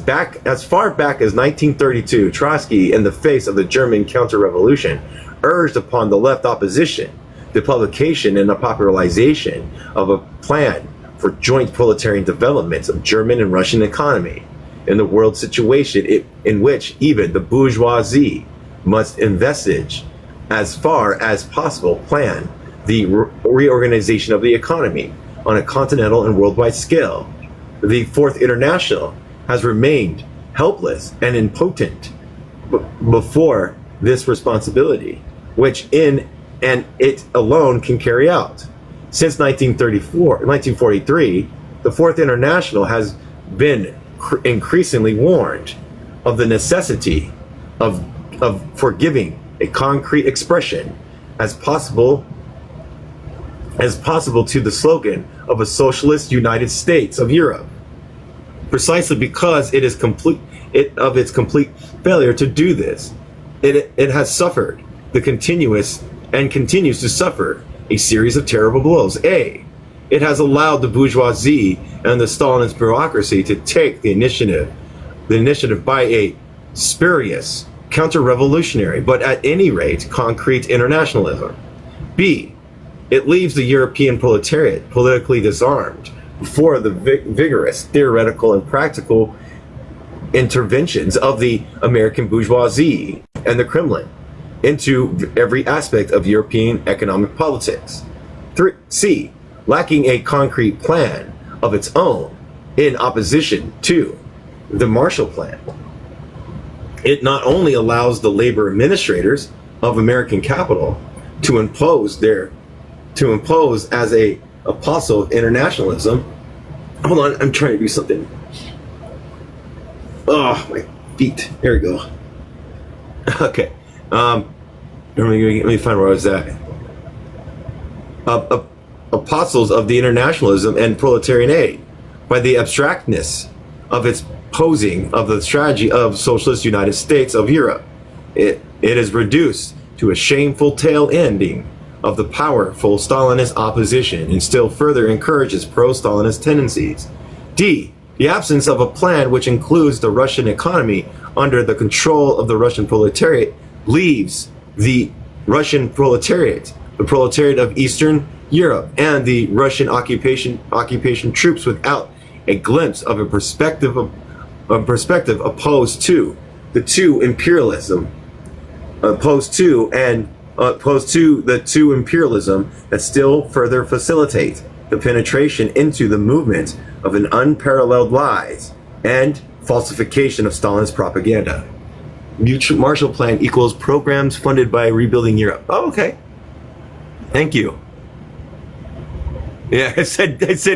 [SPEAKER 1] far back as 1932, Trotsky, in the face of the German counter-revolution, urged upon the left opposition the publication and the popularization of a plan for joint proletarian development of German and Russian economy in the world situation in which even the bourgeoisie must envisage, as far as possible, plan the reorganization of the economy on a continental and worldwide scale. The Fourth International has remained helpless and impotent before this responsibility, which it alone can carry out. Since 1943, the Fourth International has been increasingly warned of the necessity of giving a concrete expression as possible to the slogan of a socialist United States of Europe, precisely because it is its complete failure to do this. It has suffered continues to suffer a series of terrible blows. It has allowed the bourgeoisie and the Stalinist bureaucracy to take the initiative by a spurious, counter-revolutionary, but at any rate, concrete internationalism. B. It leaves the European proletariat politically disarmed before the vigorous theoretical and practical interventions of the American bourgeoisie and the Kremlin into every aspect of European economic politics. C. Lacking a concrete plan of its own in opposition to the Marshall Plan. It not only allows the labor administrators of American capital to impose as a apostle of internationalism. Hold on, I'm trying to do something. Oh, my feet. There we go. Okay. Let me find where I was at. Apostles of the internationalism and proletarian aid by the abstractness of its posing of the strategy of socialist United States of Europe. It is reduced to a shameful tail ending of the powerful Stalinist opposition and still further encourages pro-Stalinist tendencies. D. The absence of a plan which includes the Russian economy under the control of the Russian proletariat leaves the Russian proletariat, the proletariat of Eastern Europe, and the Russian occupation troops without a glimpse of a perspective opposed to the two imperialism that still further facilitate the penetration into the movement of an unparalleled lies and falsification of Stalin's propaganda. Marshall Plan equals programs funded by rebuilding Europe. Oh, okay. Thank you. Yeah, I said, it's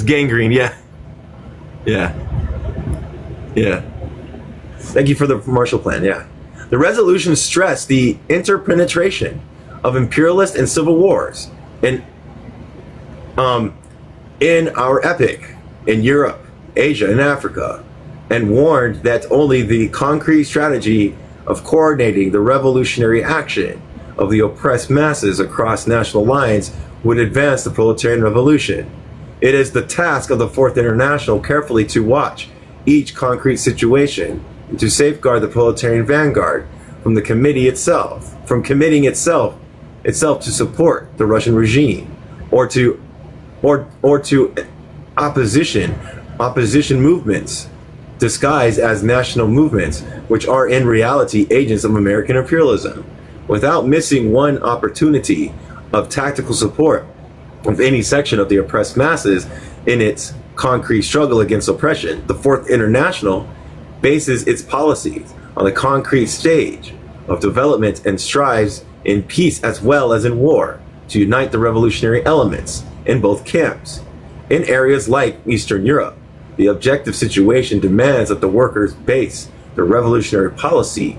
[SPEAKER 1] gangrene. Yeah. Thank you for the Marshall Plan. Yeah. The resolution stressed the interpenetration of imperialist and civil wars in our epoch in Europe, Asia, and Africa, and warned that only the concrete strategy of coordinating the revolutionary action of the oppressed masses across national lines would advance the proletarian revolution. It is the task of the Fourth International carefully to watch each concrete situation and to safeguard the proletarian vanguard from committing itself to support the Russian regime or to opposition movements disguised as national movements, which are in reality agents of American imperialism. Without missing one opportunity of tactical support of any section of the oppressed masses in its concrete struggle against oppression, the Fourth International bases its policies on the concrete stage of development and strives in peace as well as in war to unite the revolutionary elements in both camps. In areas like Eastern Europe, the objective situation demands that the workers base their revolutionary policy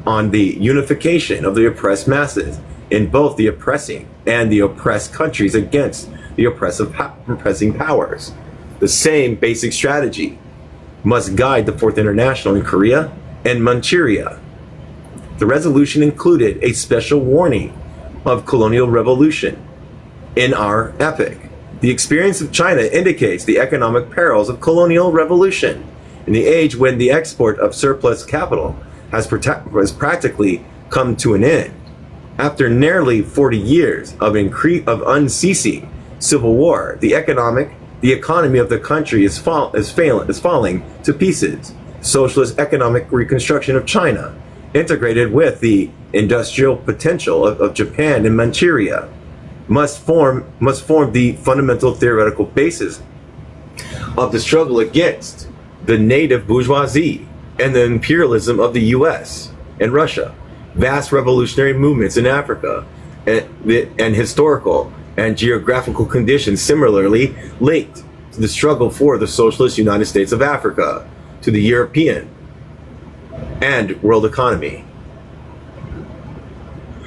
[SPEAKER 1] on the unification of the oppressed masses in both the oppressing and the oppressed countries against the oppressing powers. The same basic strategy must guide the Fourth International in Korea and Manchuria. The resolution included a special warning of colonial revolution in our epoch. The experience of China indicates the economic perils of colonial revolution in the age when the export of surplus capital has practically come to an end. After nearly 40 years of unceasing civil war, the economy of the country is falling to pieces. Socialist economic reconstruction of China, integrated with the industrial potential of Japan and Manchuria, must form the fundamental theoretical basis of the struggle against the native bourgeoisie and the imperialism of the US and Russia. Vast revolutionary movements in Africa and historical and geographical conditions similarly linked to the struggle for the socialist United States of Africa, to the European and world economy.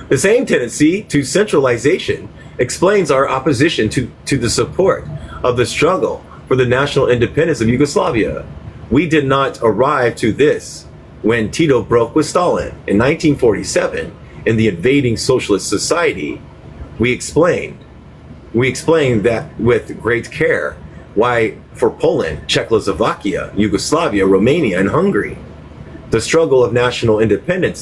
[SPEAKER 1] The same tendency to centralization explains our opposition to the support of the struggle for the national independence of Yugoslavia. We did not arrive to this when Tito broke with Stalin in 1947 in the invading socialist society. We explained that with great care why for Poland, Czechoslovakia, Yugoslavia, Romania, and Hungary, the struggle of national independence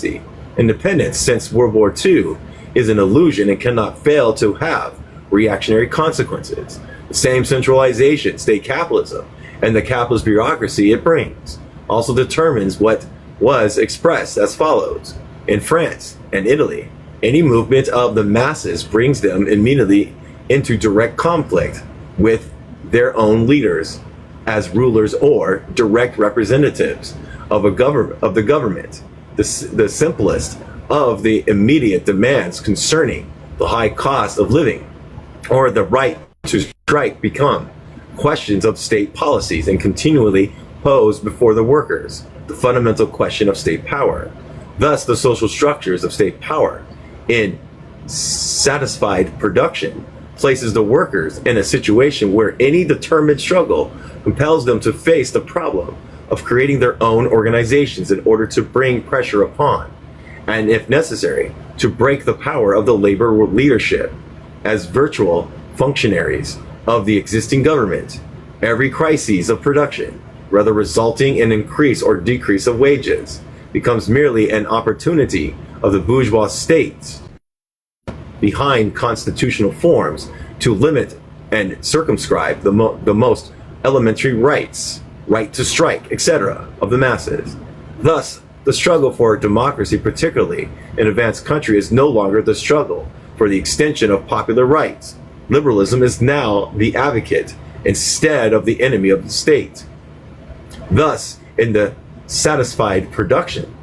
[SPEAKER 1] since World War II is an illusion and cannot fail to have reactionary consequences. same centralization, state capitalism, and the capitalist bureaucracy it brings also determines what was expressed as follows. In France and Italy, any movement of the masses brings them immediately into direct conflict with their own leaders as rulers or direct representatives of the government. The simplest of the immediate demands concerning the high cost of living or the right to strike become questions of state policies and continually posed before the workers the fundamental question of state power. Thus, the social structures of state power in satisfied production places the workers in a situation where any determined struggle compels them to face the problem of creating their own organizations in order to bring pressure upon, and if necessary, to break the power of the labor leadership as virtual functionaries of the existing government. Every crisis of production, whether resulting in increase or decrease of wages, becomes merely an opportunity of the bourgeois states behind constitutional forms to limit and circumscribe the most elementary rights, right to strike, etc., of the masses. Thus, the struggle for democracy, particularly in advanced countries, is no longer the struggle for the extension of popular rights. Liberalism is now the advocate instead of the enemy of the state. Thus, in the satisfied production,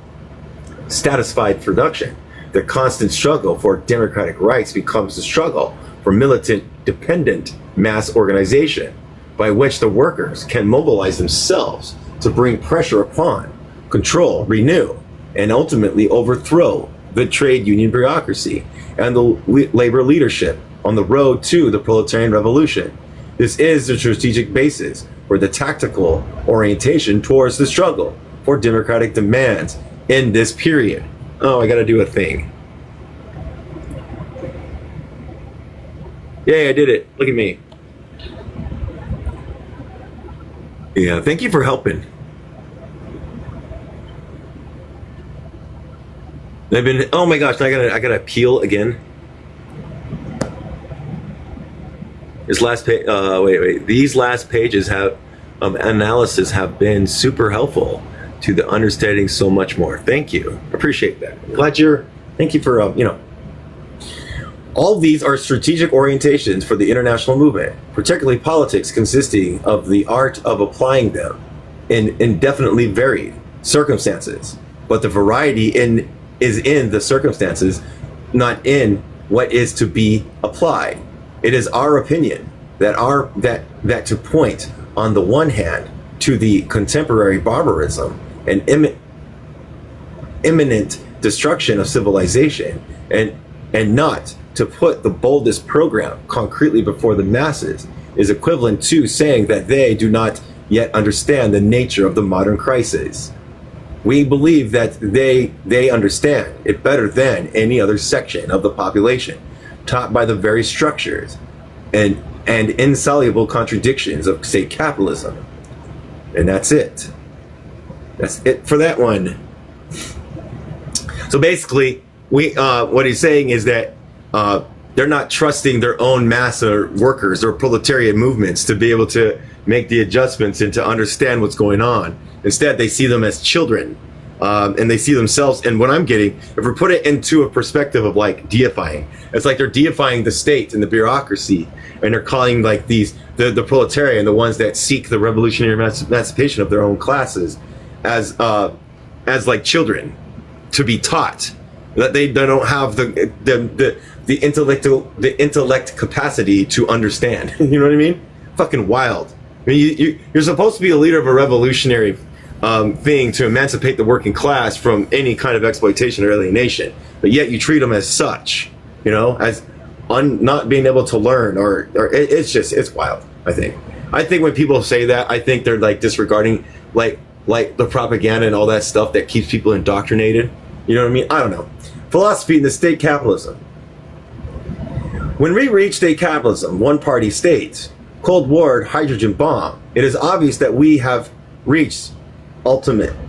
[SPEAKER 1] the constant struggle for democratic rights becomes the struggle for militant, dependent mass organization, by which the workers can mobilize themselves to bring pressure upon, control, renew, and ultimately overthrow the trade union bureaucracy and the labor leadership on the road to the proletarian revolution. This is the strategic basis for the tactical orientation towards the struggle for democratic demands in this period. Oh, I gotta do a thing. Yay, I did it. Look at me. Yeah, thank you for helping. Oh my gosh, I gotta appeal again. This last page, these last pages have analysis have been super helpful to the understanding so much more. Thank you, appreciate that. Thank you for all of these are strategic orientations for the international movement, particularly politics, consisting of the art of applying them in indefinitely varied circumstances. But the variety is in the circumstances, not in what is to be applied. It is our opinion that to point on the one hand to the contemporary barbarism and imminent destruction of civilization, and not to put the boldest program concretely before the masses, is equivalent to saying that they do not yet understand the nature of the modern crisis. We believe that they understand it better than any other section of the population, taught by the very structures and insoluble contradictions of state capitalism. And that's it. That's it for that one. So basically, what he's saying is that they're not trusting their own mass of workers or proletariat movements to be able to make the adjustments and to understand what's going on. Instead, they see them as children, and they see themselves. And what I'm getting, if we put it into a perspective of like deifying, it's like they're deifying the state and the bureaucracy, and they're calling like the proletariat, the ones that seek the revolutionary emancipation of their own classes, as like children to be taught that they don't have the intellect capacity to understand. You know what I mean? Fucking wild. I mean, you're supposed to be a leader of a revolutionary thing to emancipate the working class from any kind of exploitation or alienation, but yet you treat them as such, you know, as not being able to learn, or it's wild. I think when people say that, I think they're like disregarding like the propaganda and all that stuff that keeps people indoctrinated. You know what I mean? I don't know. Philosophy in the state capitalism. When we reach state capitalism, one-party states, Cold War, hydrogen bomb, it is obvious that we have reached ultimates.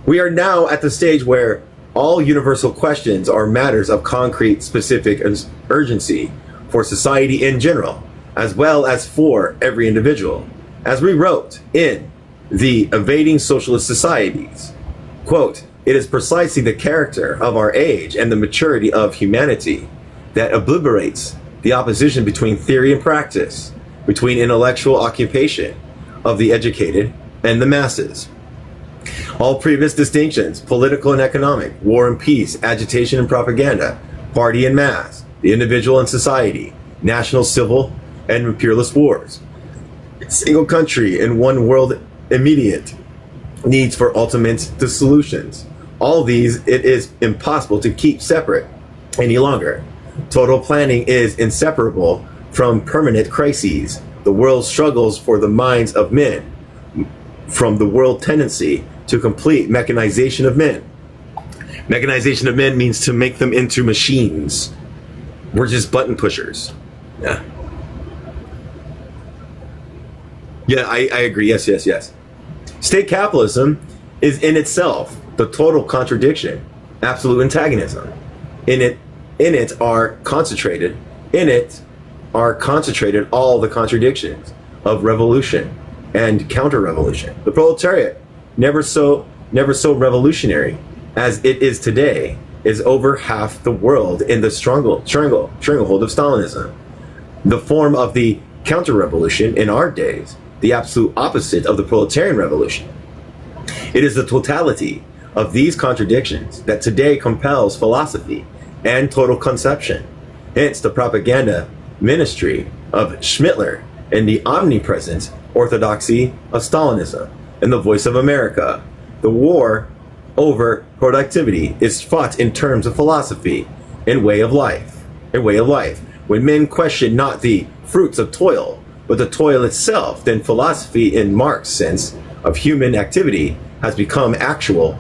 [SPEAKER 1] We are now at the stage where All universal questions are matters of concrete, specific urgency for society in general, as well as for every individual. As we wrote in The Evading Socialist Societies, quote, "It is precisely the character of our age and the maturity of humanity that obliterates the opposition between theory and practice, between intellectual occupation of the educated and the masses. All previous distinctions, political and economic, war and peace, agitation and propaganda, party and mass, the individual and society, national, civil, and imperialist wars, single country and one world immediate needs for ultimate solutions. All these it is impossible to keep separate any longer. Total planning is inseparable from permanent crises. The world struggles for the minds of men, from the world tendency to complete mechanization of men. Mechanization of men means to make them into machines. We're just button pushers. Yeah. Yeah, I agree. Yes. State capitalism is in itself the total contradiction, absolute antagonism. In it are concentrated all the contradictions of revolution and counter-revolution. The proletariat, never so revolutionary as it is today, is over half the world in the stranglehold of Stalinism. The form of the counter-revolution in our days, the absolute opposite of the proletarian revolution. It is the totality of these contradictions that today compels philosophy and total conception. Hence the propaganda ministry of Schmittler and the omnipresent orthodoxy of Stalinism and the voice of America. The war over productivity is fought in terms of philosophy and way of life. When men question not the fruits of toil, but the toil itself, then philosophy in Marx's sense of human activity has become actual.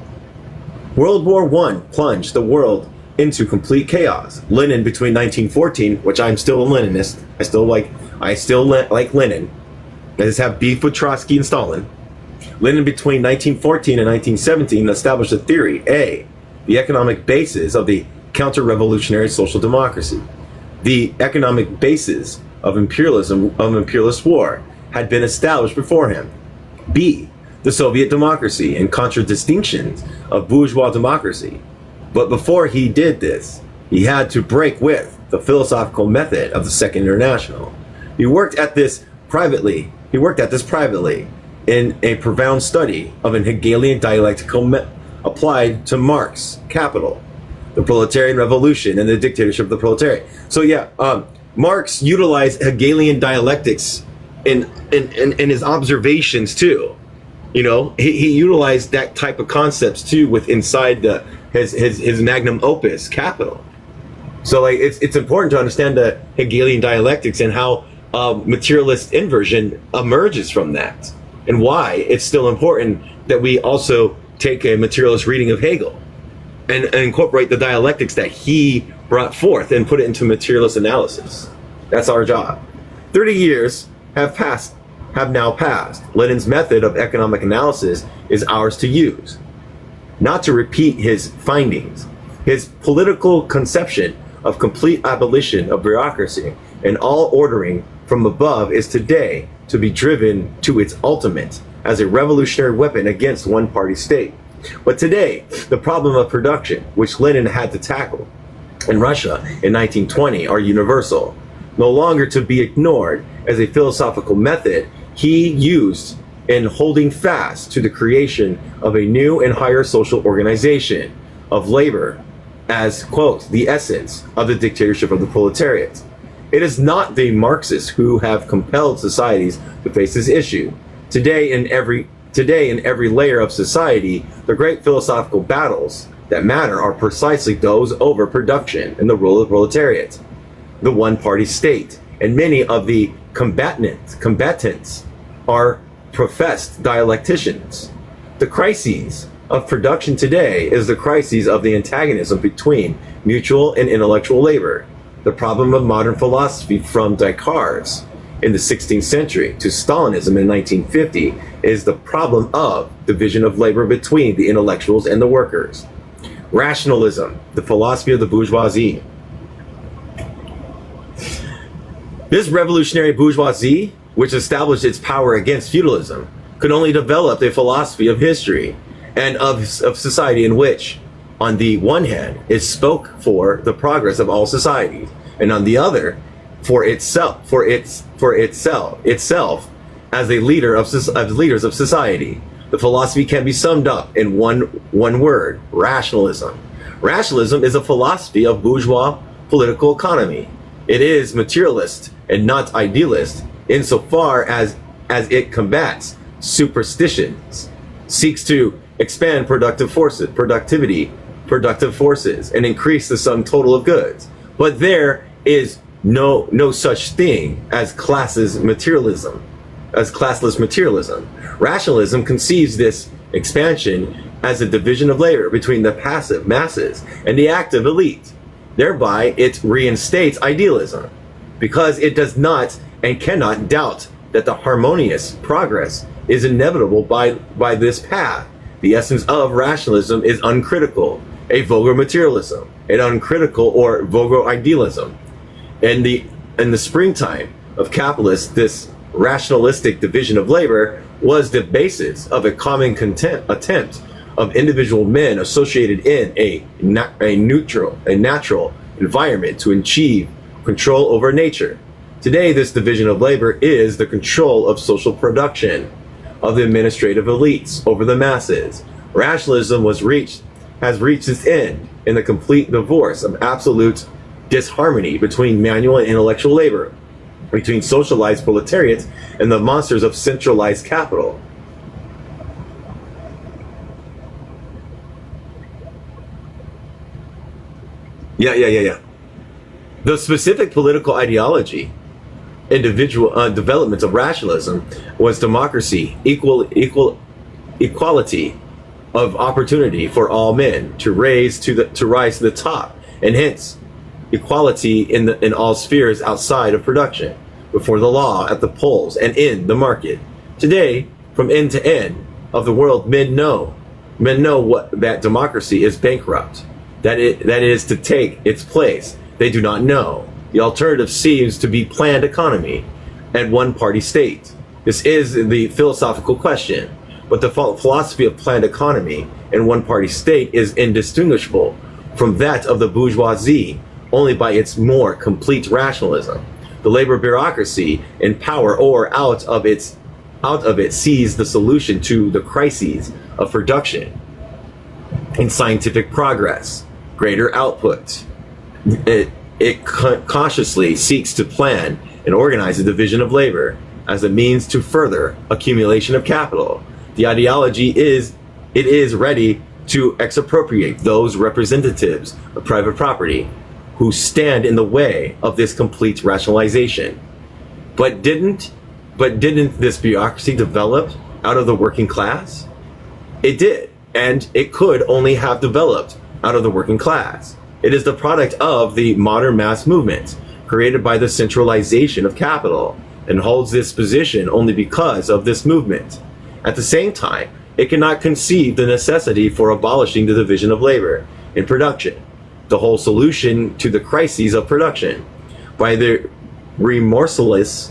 [SPEAKER 1] World War I plunged the world into complete chaos. Lenin between 1914, which I'm still a Leninist, I still like Lenin. I just have beef with Trotsky and Stalin. Lenin between 1914 and 1917 established a theory, A, the economic basis of the counter-revolutionary social democracy. The economic basis of imperialism, of imperialist war, had been established before him. B, the Soviet democracy and contradistinctions of bourgeois democracy. But before he did this, he had to break with the philosophical method of the Second International. He worked at this privately in a profound study of an Hegelian dialectical applied to Marx, Capital, the proletarian revolution, and the dictatorship of the proletariat. So yeah, Marx utilized Hegelian dialectics in his observations too. You know, he utilized that type of concepts too with inside his magnum opus, Capital. So like it's important to understand the Hegelian dialectics and how materialist inversion emerges from that, and why it's still important that we also take a materialist reading of Hegel and incorporate the dialectics that he brought forth and put it into materialist analysis. That's our job. 30 years have now passed. Lenin's method of economic analysis is ours to use, not to repeat his findings. His political conception of complete abolition of bureaucracy and all ordering from above is today to be driven to its ultimate as a revolutionary weapon against one-party state. But today, the problem of production, which Lenin had to tackle in Russia in 1920, are universal, no longer to be ignored as a philosophical method he used in holding fast to the creation of a new and higher social organization of labor as, quote, the essence of the dictatorship of the proletariat. It is not the Marxists who have compelled societies to face this issue. Today in every layer of society, the great philosophical battles that matter are precisely those over production and the role of the proletariat, the one-party state, and many of the combatants are professed dialecticians. The crises of production today is the crises of the antagonism between mutual and intellectual labor. The problem of modern philosophy from Descartes in the 16th century to Stalinism in 1950 is the problem of division of labor between the intellectuals and the workers. Rationalism, the philosophy of the bourgeoisie. This revolutionary bourgeoisie, which established its power against feudalism, could only develop a philosophy of history and of society in which, on the one hand, it spoke for the progress of all societies, and on the other, for itself as a leader of leaders of society. The philosophy can be summed up in one word: rationalism. Rationalism is a philosophy of bourgeois political economy. It is materialist and not idealist insofar as it combats superstitions, seeks to expand productive forces, and increase the sum total of goods. But there is no such thing as classless materialism. Rationalism conceives this expansion as a division of labor between the passive masses and the active elite. Thereby, it reinstates idealism, because it does not and cannot doubt that the harmonious progress is inevitable by this path. The essence of rationalism is uncritical, a vulgar materialism, an uncritical or vulgar idealism. In the springtime of capitalists, this rationalistic division of labor was the basis of a common attempt of individual men associated in a natural environment to achieve control over nature. Today, this division of labor is the control of social production of the administrative elites over the masses. Rationalism has reached its end in the complete divorce of absolute disharmony between manual and intellectual labor, between socialized proletariats and the monsters of centralized capital. Yeah. The specific political ideology, individual development of rationalism was democracy, equality of opportunity for all men to rise to the top, and hence equality in all spheres outside of production, before the law, at the polls, and in the market. Today, from end to end of the world, men know that democracy is bankrupt, that it is to take its place. They do not know. The alternative seems to be planned economy and one-party state. This is the philosophical question, but the philosophy of planned economy and one-party state is indistinguishable from that of the bourgeoisie only by its more complete rationalism. The labor bureaucracy in power or out of it sees the solution to the crises of production and scientific progress, greater output. It consciously seeks to plan and organize the division of labor as a means to further accumulation of capital. The ideology is ready to expropriate those representatives of private property who stand in the way of this complete rationalization. But didn't this bureaucracy develop out of the working class? It did, and it could only have developed out of the working class. It is the product of the modern mass movement created by the centralization of capital, and holds this position only because of this movement. At the same time, it cannot conceive the necessity for abolishing the division of labor in production, the whole solution to the crises of production, by the remorseless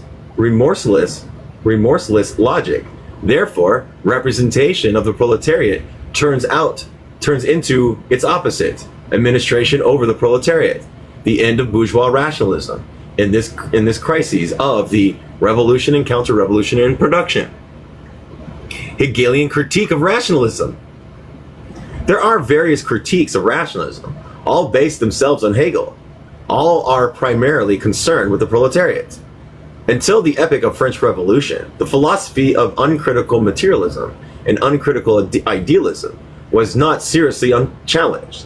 [SPEAKER 1] logic. Therefore, representation of the proletariat turns into its opposite, administration over the proletariat, the end of bourgeois rationalism in this crisis of the revolution and counter-revolution in production. Hegelian critique of rationalism. There are various critiques of rationalism, all based themselves on Hegel. All are primarily concerned with the proletariat. Until the epoch of French Revolution, the philosophy of uncritical materialism and uncritical idealism was not seriously unchallenged.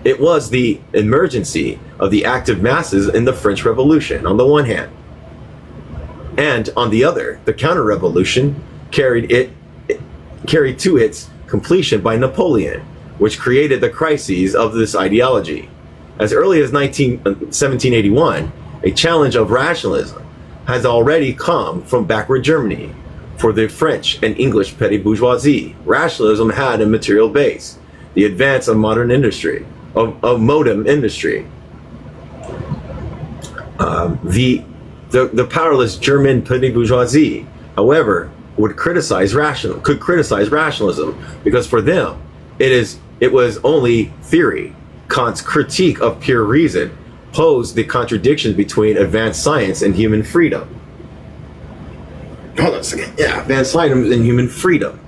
[SPEAKER 1] It was the emergency of the active masses in the French Revolution on the one hand, and on the other, the counter-revolution carried to its completion by Napoleon, which created the crises of this ideology. As early as 1781, a challenge of rationalism has already come from backward Germany. For the French and English petty bourgeoisie, rationalism had a material base. the advance of modern industry, of modern industry. The powerless German petty bourgeoisie, however, could criticize rationalism, because for them it was only theory. Kant's critique of pure reason posed the contradiction between advanced science and human freedom. Hold on a second. Yeah, advanced science and human freedom.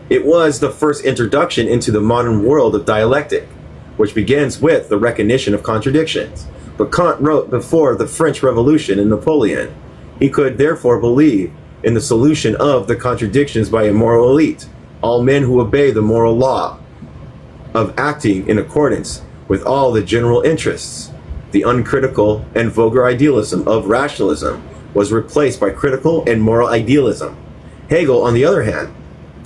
[SPEAKER 1] It was the first introduction into the modern world of dialectic, which begins with the recognition of contradictions. But Kant wrote before the French Revolution and Napoleon. He could therefore believe in the solution of the contradictions by a moral elite, all men who obey the moral law of acting in accordance with all the general interests. The uncritical and vulgar idealism of rationalism was replaced by critical and moral idealism. Hegel, on the other hand,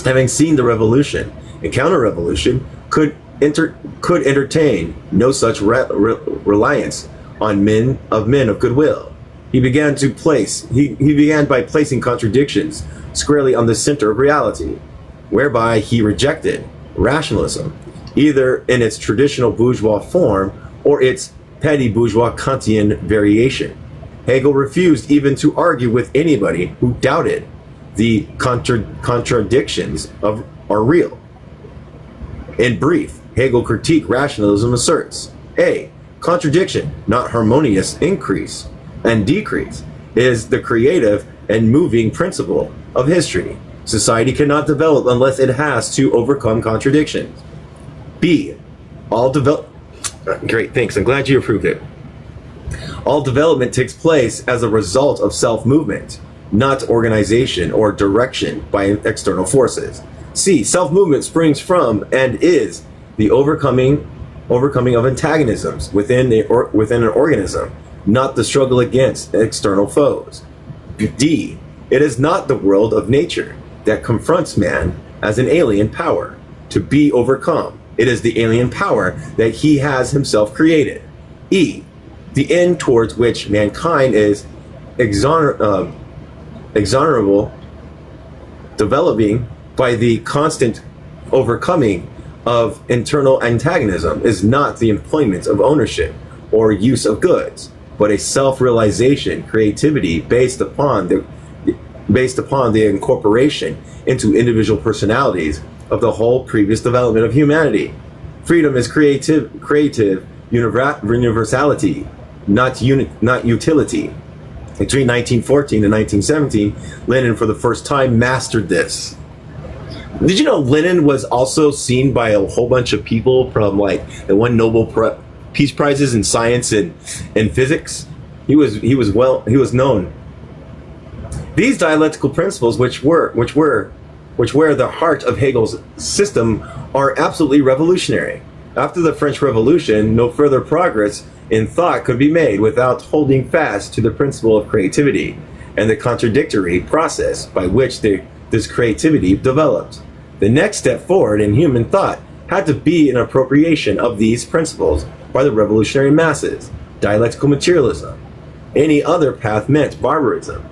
[SPEAKER 1] having seen the revolution and counter-revolution, could entertain no such reliance on men of goodwill. He began by placing contradictions squarely on the center of reality, whereby he rejected rationalism, either in its traditional bourgeois form or its petty bourgeois Kantian variation. Hegel refused even to argue with anybody who doubted the contradictions are real. In brief, Hegel critique rationalism asserts: A. Contradiction, not harmonious increase and decrease, is the creative and moving principle of history. Society cannot develop unless it has to overcome contradictions. B. Great, thanks. I'm glad you approved it. All development takes place as a result of self-movement, not organization or direction by external forces. C. Self-movement springs from and is the overcoming of antagonisms within an organism, not the struggle against external foes. D. It is not the world of nature that confronts man as an alien power to be overcome. It is the alien power that he has himself created. E. The end towards which mankind is exonerable, developing by the constant overcoming of internal antagonism, is not the employment of ownership or use of goods, but a self-realization, creativity based upon the incorporation into individual personalities of the whole previous development of humanity. Freedom is creative universality, not utility. Between 1914 and 1917, Lenin for the first time mastered this. Did you know Lenin was also seen by a whole bunch of people from like the won Nobel Peace Prizes in science and physics? He was known. These dialectical principles, which were the heart of Hegel's system, are absolutely revolutionary. After the French Revolution, no further progress in thought could be made without holding fast to the principle of creativity and the contradictory process by which this creativity developed. The next step forward in human thought had to be an appropriation of these principles by the revolutionary masses, dialectical materialism. Any other path meant barbarism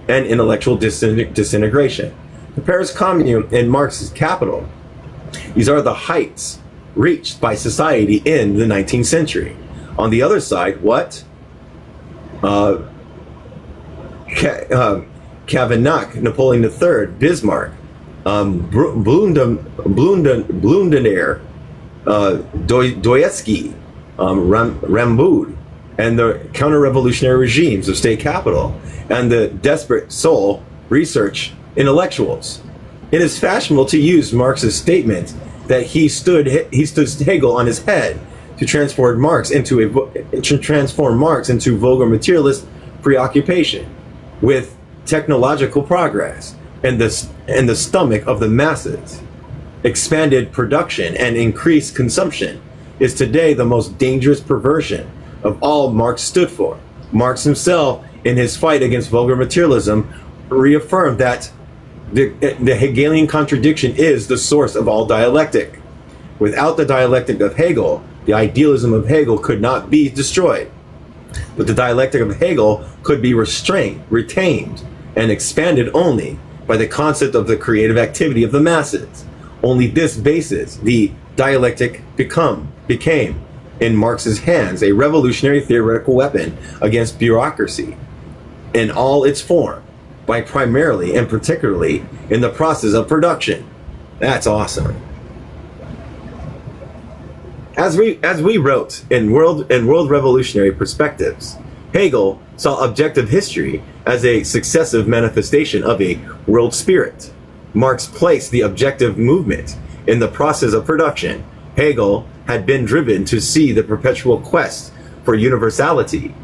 [SPEAKER 1] and intellectual disintegration. The Paris Commune and Marx's Capital, these are the heights reached by society in the 19th century. On the other side, what? Cavaignac, Napoleon III, Bismarck, Blundener, Dostoevsky, Ramboud, and the counter-revolutionary regimes of state capital, and the desperate soul research intellectuals. It is fashionable to use Marx's statement that he stood Hegel on his head to transform Marx into vulgar materialist preoccupation with technological progress and the stomach of the masses. Expanded production and increased consumption is today the most dangerous perversion of all Marx stood for. Marx himself, in his fight against vulgar materialism, reaffirmed that the Hegelian contradiction is the source of all dialectic. Without the dialectic of Hegel, the idealism of Hegel could not be destroyed. But the dialectic of Hegel could be retained, and expanded only by the concept of the creative activity of the masses. Only this basis, the dialectic, became, in Marx's hands, a revolutionary theoretical weapon against bureaucracy in all its form, by primarily and particularly in the process of production. That's awesome. As we wrote in World Revolutionary Perspectives, Hegel saw objective history as a successive manifestation of a world spirit. Marx placed the objective movement in the process of production. Hegel had been driven to see the perpetual quest for universality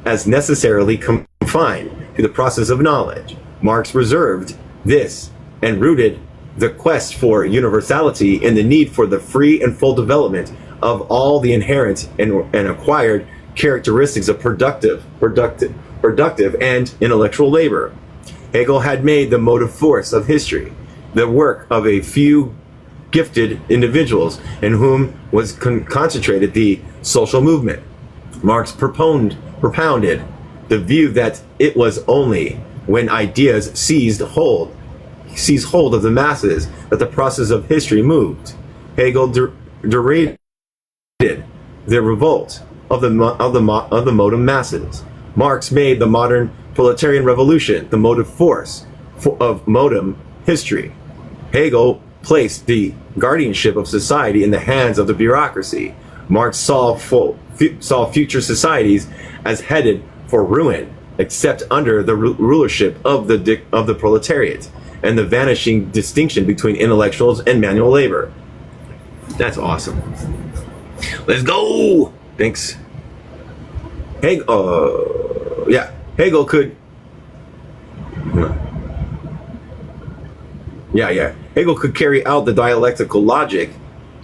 [SPEAKER 1] as necessarily confined to the process of knowledge. Marx reserved this and rooted the quest for universality in the need for the free and full development of all the inherent and acquired characteristics of productive and intellectual labor. Hegel had made the motive force of history the work of a few gifted individuals in whom was concentrated the social movement. Marx propounded the view that it was only when ideas seized hold of the masses that the process of history moved. Hegel derided the revolt of the modern masses. Marx made the modern proletarian revolution the motive force of modern history. Hegel placed the guardianship of society in the hands of the bureaucracy. Marx saw future societies as headed for ruin, except under the rulership of the proletariat and the vanishing distinction between intellectuals and manual labor. That's awesome. Let's go. Thanks. Hegel could. Hegel could carry out the dialectical logic.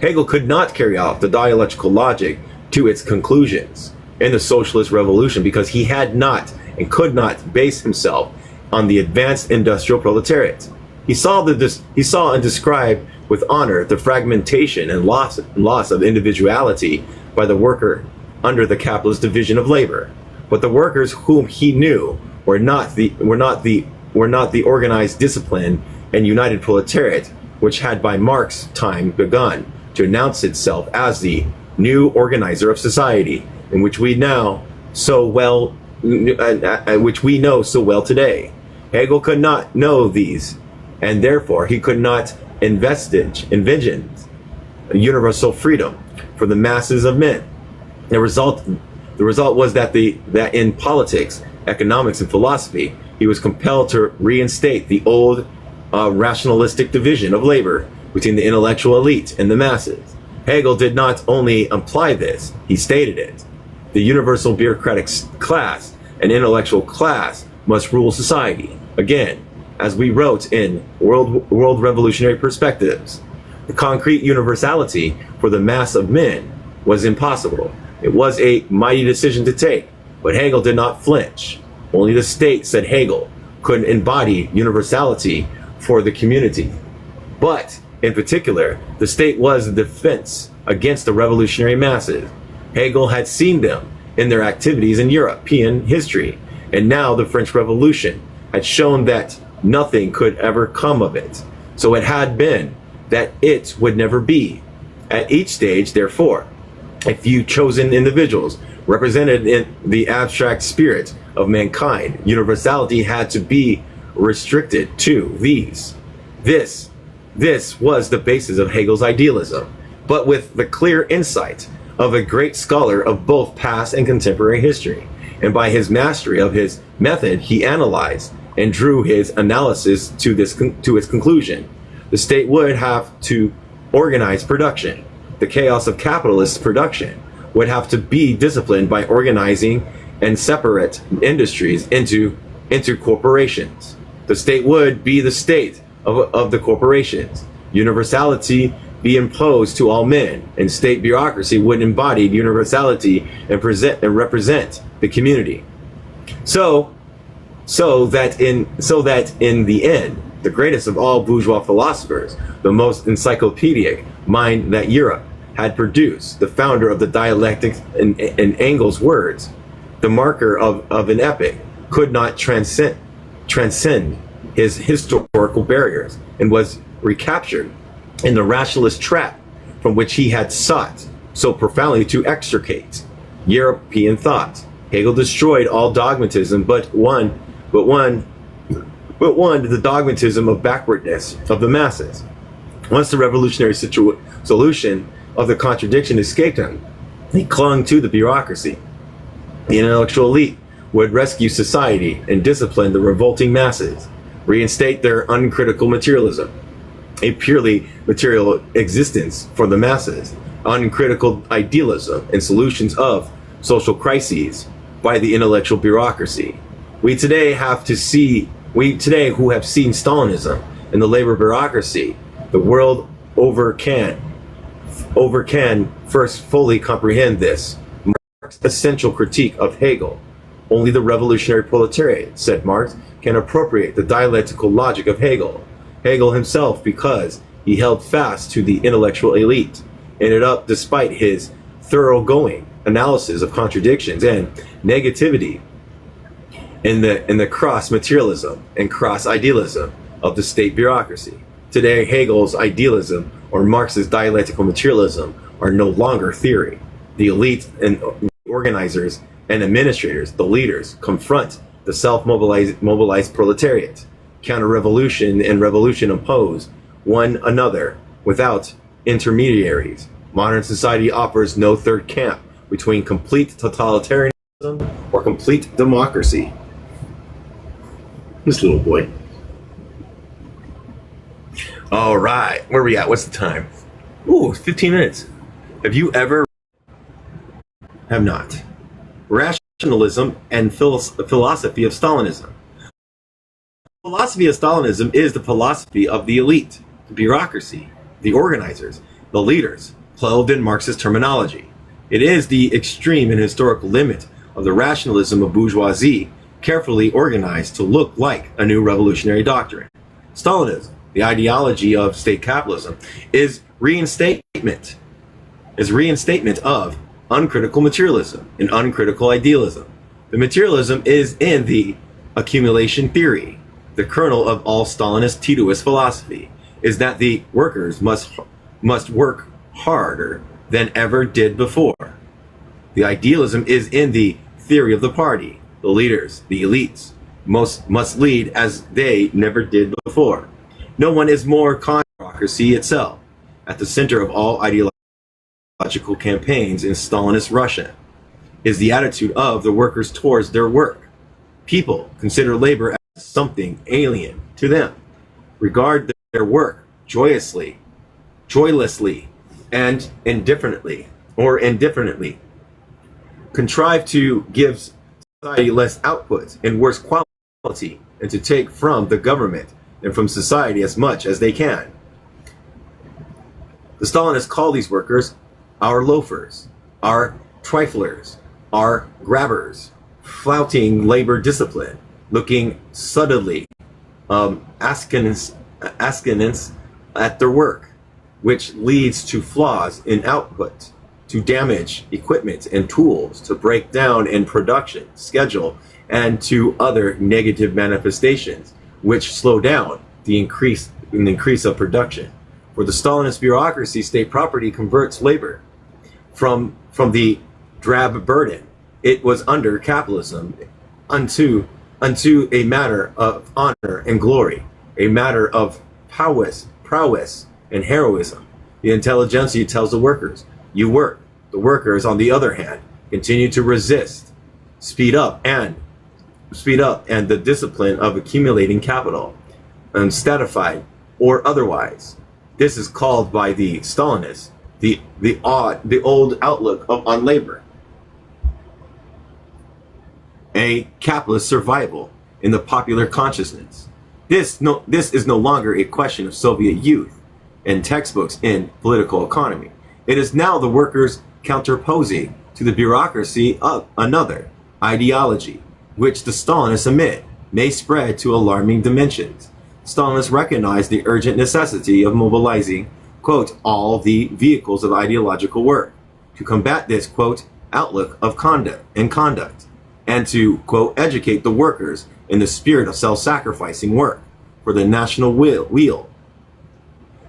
[SPEAKER 1] Hegel could not carry out the dialectical logic to its conclusions in the socialist revolution because he had not and could not base himself on the advanced industrial proletariat. He saw and described with honor the fragmentation and loss of individuality by the worker under the capitalist division of labor. But the workers whom he knew were not the organized, disciplined, and united proletariat, which had by Marx's time begun to announce itself as the new organizer of society, in which we know so well today. Hegel could not know these, and therefore he could not envision universal freedom for the masses of men. The result was that in politics, economics, and philosophy, he was compelled to reinstate the old rationalistic division of labor between the intellectual elite and the masses. Hegel did not only imply this, he stated it. The universal bureaucratic class and intellectual class must rule society. Again, as we wrote in World Revolutionary Perspectives, the concrete universality for the mass of men was impossible. It was a mighty decision to take, but Hegel did not flinch. Only the state, said Hegel, could embody universality for the community. But, in particular, the state was the defense against the revolutionary masses. Hegel had seen them in their activities in European history, and now the French Revolution had shown that nothing could ever come of it. So it had been that it would never be. At each stage, therefore, a few chosen individuals represented in the abstract spirit of mankind. Universality had to be restricted to these. This was the basis of Hegel's idealism, but with the clear insight of a great scholar of both past and contemporary history. And by his mastery of his method, he analyzed and drew his analysis to its conclusion. The state would have to organize production. The chaos of capitalist production would have to be disciplined by organizing and separate industries into corporations. The state would be the state of the corporations. Universality be imposed to all men, and state bureaucracy would embody universality and represent the community. So that in the end, the greatest of all bourgeois philosophers, the most encyclopedic mind that Europe had produced, the founder of the dialectic in Engels' words, the marker of an epoch, could not transcend his historical barriers and was recaptured in the rationalist trap from which he had sought so profoundly to extricate European thought. Hegel destroyed all dogmatism but one, the dogmatism of backwardness of the masses. Once the revolutionary solution of the contradiction escaped him, he clung to the bureaucracy. The intellectual elite would rescue society and discipline the revolting masses, reinstate their uncritical materialism, a purely material existence for the masses, uncritical idealism and solutions of social crises by the intellectual bureaucracy. We today who have seen Stalinism and the labor bureaucracy, the world over can first fully comprehend this. Marx's essential critique of Hegel. Only the revolutionary proletariat, said Marx, can appropriate the dialectical logic of Hegel. Hegel himself, because he held fast to the intellectual elite, ended up, despite his thoroughgoing analysis of contradictions and negativity in the cross materialism and cross idealism of the state bureaucracy. Today, Hegel's idealism or Marx's dialectical materialism are no longer theory. The elite and organizers and administrators, the leaders, confront the self-mobilized proletariat. Counter-revolution and revolution oppose one another without intermediaries. Modern society offers no third camp between complete totalitarianism or complete democracy. This little boy. All right, where are we at? What's the time? Ooh, 15 minutes. Have you ever? Have not. Rationalism and philosophy of Stalinism. The philosophy of Stalinism is the philosophy of the elite, the bureaucracy, the organizers, the leaders, clothed in Marxist terminology. It is the extreme and historical limit of the rationalism of bourgeoisie, carefully organized to look like a new revolutionary doctrine. Stalinism, the ideology of state capitalism, is reinstatement of uncritical materialism and uncritical idealism. The materialism is in the accumulation theory. The kernel of all Stalinist Titoist philosophy is that the workers must work harder than ever did before. The idealism is in the theory of the party. The leaders, the elites, must lead as they never did before. No one is more bureaucracy itself. At the center of all ideological campaigns in Stalinist Russia is the attitude of the workers towards their work. People consider labor as something alien to them, regard their work joylessly, and indifferently, contrive to give society less output and worse quality, and to take from the government and from society as much as they can. The Stalinists call these workers our loafers, our triflers, our grabbers, flouting labor discipline, looking subtly askance at their work, which leads to flaws in output, to damage equipment and tools, to break down in production schedule, and to other negative manifestations, which slow down the increase of production. For the Stalinist bureaucracy, state property converts labor from the drab burden it was under capitalism unto a matter of honor and glory, a matter of prowess and heroism. The intelligentsia tells the workers, you work. The workers, on the other hand, continue to resist, speed up and the discipline of accumulating capital, unstatified or otherwise. This is called by the Stalinists the old outlook on labor, a capitalist survival in the popular consciousness. This is no longer a question of Soviet youth and textbooks in political economy. It is now the workers counterposing to the bureaucracy of another ideology, which the Stalinists admit may spread to alarming dimensions. Stalinists recognize the urgent necessity of mobilizing, quote, all the vehicles of ideological work to combat this, quote, outlook of conduct, and to, quote, educate the workers in the spirit of self-sacrificing work for the national weal.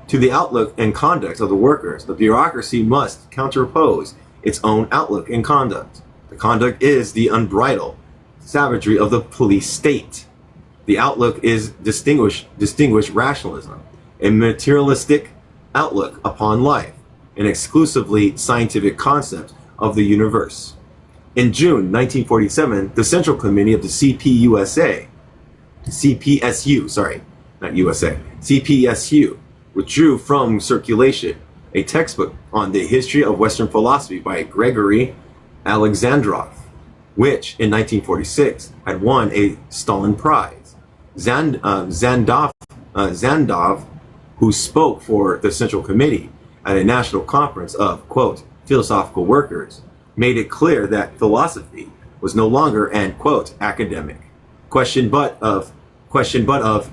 [SPEAKER 1] to the outlook and conduct of the workers, the bureaucracy must counterpose its own outlook and conduct. The conduct is the unbridled savagery of the police state. The outlook is distinguished rationalism, a materialistic outlook upon life, an exclusively scientific concept of the universe. In June 1947, the Central Committee of the CPSU withdrew from circulation a textbook on the history of Western philosophy by Gregory Alexandrov, which in 1946 had won a Stalin Prize. Zandov, who spoke for the Central Committee at a national conference of, quote, philosophical workers, made it clear that philosophy was no longer an, quote, academic question but of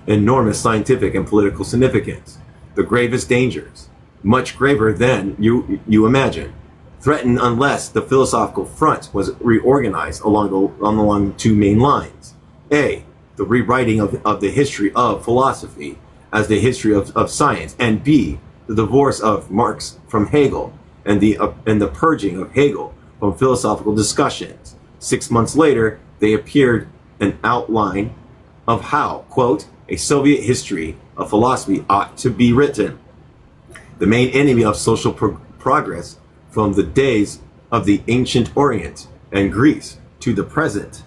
[SPEAKER 1] enormous scientific and political significance. The gravest dangers, much graver than you imagine, threatened unless the philosophical front was reorganized along two main lines. A, the rewriting of the history of philosophy as the history of science, and B, the divorce of Marx from Hegel and the purging of Hegel from philosophical discussions. 6 months later, they appeared an outline of how, quote, a Soviet history of philosophy ought to be written. The main enemy of social progress from the days of the ancient Orient and Greece to the present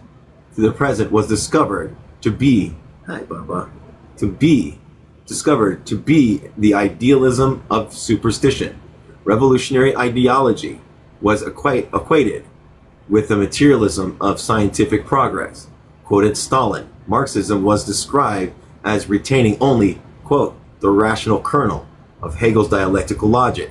[SPEAKER 1] was discovered to be the idealism of superstition. Revolutionary ideology was equated with the materialism of scientific progress. Quoted Stalin, Marxism was described as retaining only, quote, the rational kernel of Hegel's dialectic logic,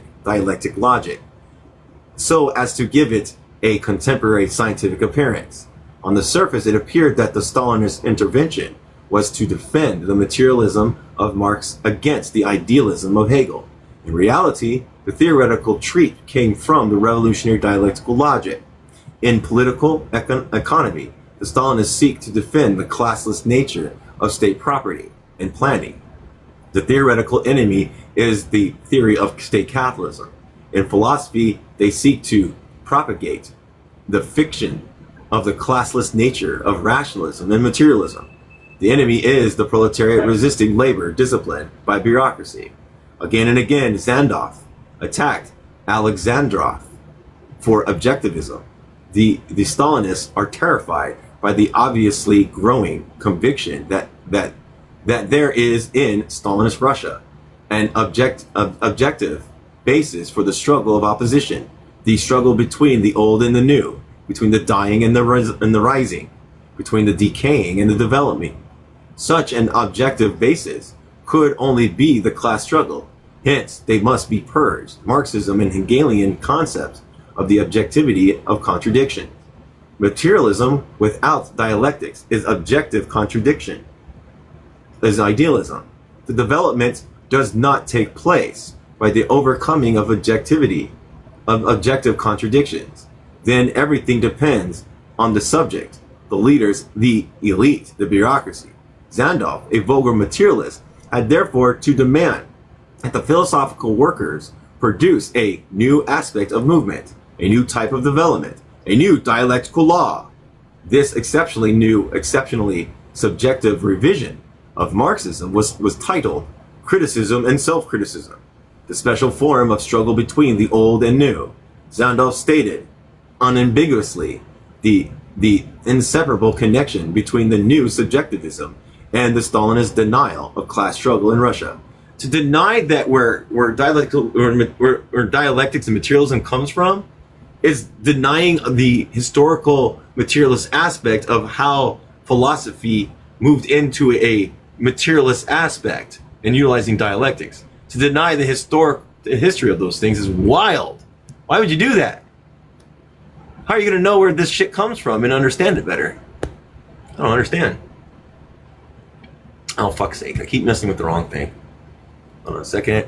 [SPEAKER 1] so as to give it a contemporary scientific appearance. On the surface, it appeared that the Stalinist intervention was to defend the materialism of Marx against the idealism of Hegel. In reality, the theoretical treat came from the revolutionary dialectical logic. In political economy, the Stalinists seek to defend the classless nature of state property and planning. The theoretical enemy is the theory of state capitalism. In philosophy, they seek to propagate the fiction of the classless nature of rationalism and materialism. The enemy is the proletariat resisting labor disciplined by bureaucracy. Again and again, Zandov attacked Alexandrov for objectivism. The Stalinists are terrified by the obviously growing conviction that there is in Stalinist Russia an objective basis for the struggle of opposition, the struggle between the old and the new, between the dying and the rising, between the decaying and the developing. Such an objective basis could only be the class struggle. Hence, they must be purged. Marxism and Hegelian concepts of the objectivity of contradiction. Materialism without dialectics is objective contradiction, is idealism. The development does not take place by the overcoming of objectivity, of objective contradictions. Then everything depends on the subject, the leaders, the elite, the bureaucracy. Zandov, a vulgar materialist, had therefore to demand that the philosophical workers produce a new aspect of movement, a new type of development, a new dialectical law. This exceptionally subjective revision of Marxism was titled Criticism and Self-Criticism, the special form of struggle between the old and new. Zandov stated unambiguously the inseparable connection between the new subjectivism and the Stalinist denial of class struggle in Russia. To deny that where dialectics and materialism comes from is denying the historical materialist aspect of how philosophy moved into a materialist aspect and utilizing dialectics. To deny the history of those things is wild. Why would you do that? How are you going to know where this shit comes from and understand it better? I don't understand. Oh, fuck's sake. I keep messing with the wrong thing. Hold on a second.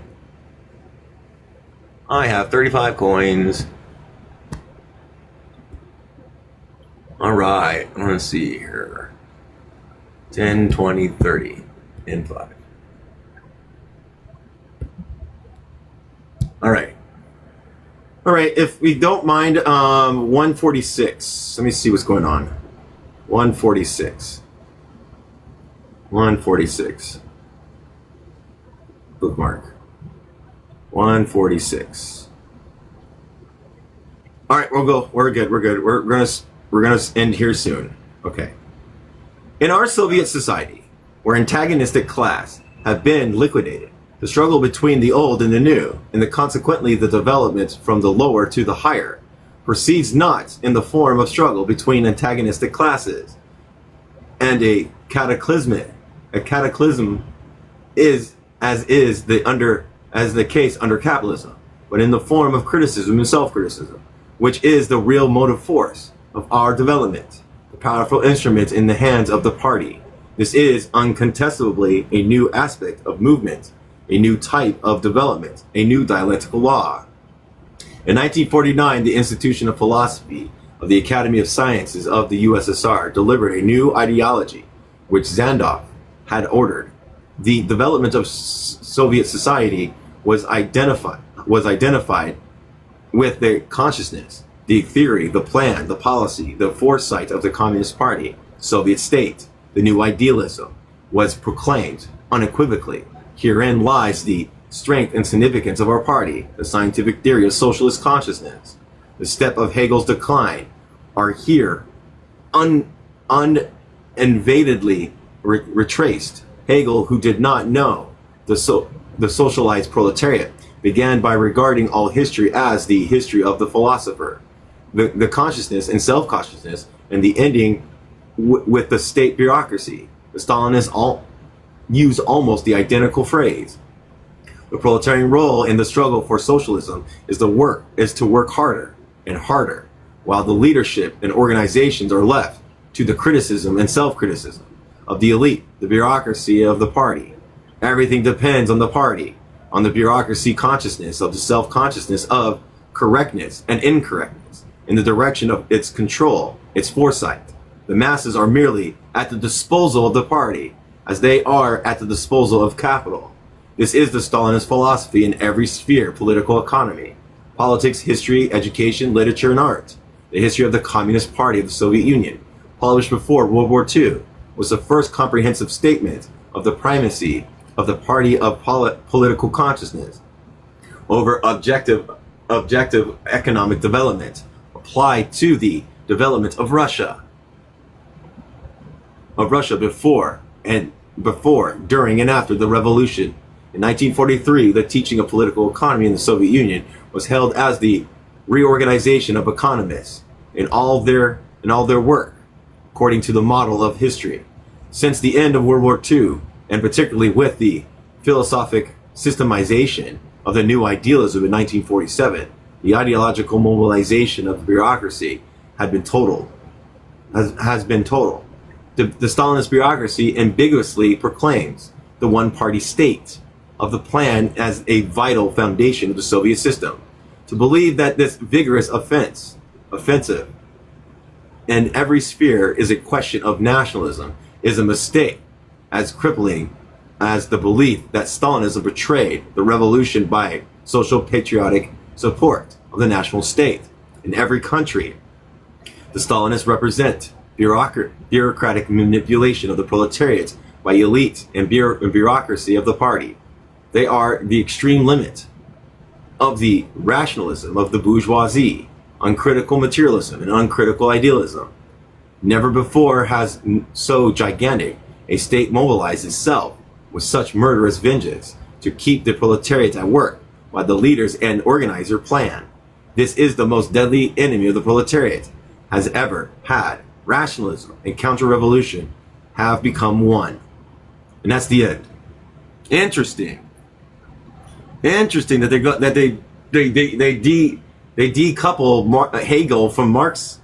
[SPEAKER 1] I have 35 coins. Alright. I'm going to see here. 10, 20, 30, and 5. All right. All right. If we don't mind, 146. Let me see what's going on. 146. 146. Bookmark. 146. All right, we'll go. We're good. We're good. We're gonna end here soon. Okay. In our Soviet society, where antagonistic class have been liquidated, the struggle between the old and the new, and consequently the development from the lower to the higher, proceeds not in the form of struggle between antagonistic classes and a cataclysm is the case under capitalism, but in the form of criticism and self-criticism, which is the real motive force of our development, the powerful instrument in the hands of the party. This is uncontestably a new aspect of movement, a new type of development, a new dialectical law. In 1949, the Institution of Philosophy of the Academy of Sciences of the USSR delivered a new ideology, which Zandov had ordered. The development of Soviet society was identified with the consciousness, the theory, the plan, the policy, the foresight of the Communist Party, Soviet state. The new idealism was proclaimed unequivocally. Herein lies the strength and significance of our party, the scientific theory of socialist consciousness. The step of Hegel's decline are here uninvadedly retraced. Hegel, who did not know the socialized proletariat, began by regarding all history as the history of the philosopher, the consciousness and self-consciousness, and the ending with the state bureaucracy. The Stalinists use almost the identical phrase. The proletarian role in the struggle for socialism is to work harder and harder, while the leadership and organizations are left to the criticism and self-criticism of the elite, the bureaucracy of the party. Everything depends on the party, on the bureaucracy consciousness of the self-consciousness of correctness and incorrectness in the direction of its control, its foresight. The masses are merely at the disposal of the party, as they are at the disposal of capital. This is the Stalinist philosophy in every sphere: political economy, politics, history, education, literature, and art. The history of the Communist Party of the Soviet Union, published before World War II, was the first comprehensive statement of the primacy of the party of political consciousness over objective economic development, applied to the development of Russia before, during, and after the revolution. In 1943, the teaching of political economy in the Soviet Union was held as the reorganization of economists in all their work, according to the model of history. Since the end of World War II, and particularly with the philosophic systemization of the new idealism in 1947, the ideological mobilization of the bureaucracy has been total. The Stalinist bureaucracy ambiguously proclaims the one-party state of the plan as a vital foundation of the Soviet system. To believe that this vigorous offensive in every sphere is a question of nationalism is a mistake, as crippling as the belief that Stalinism betrayed the revolution by social patriotic support of the national state. In every country, the Stalinists represent bureaucratic manipulation of the proletariat by elite and bureaucracy of the party. They are the extreme limit of the rationalism of the bourgeoisie, uncritical materialism and uncritical idealism. Never before has so gigantic a state mobilized itself with such murderous vengeance to keep the proletariat at work while the leaders and organizer plan. This is the most deadly enemy of the proletariat has ever had. Rationalism and counter-revolution have become one. And that's the end. Interesting that they decouple Hegel from Marx's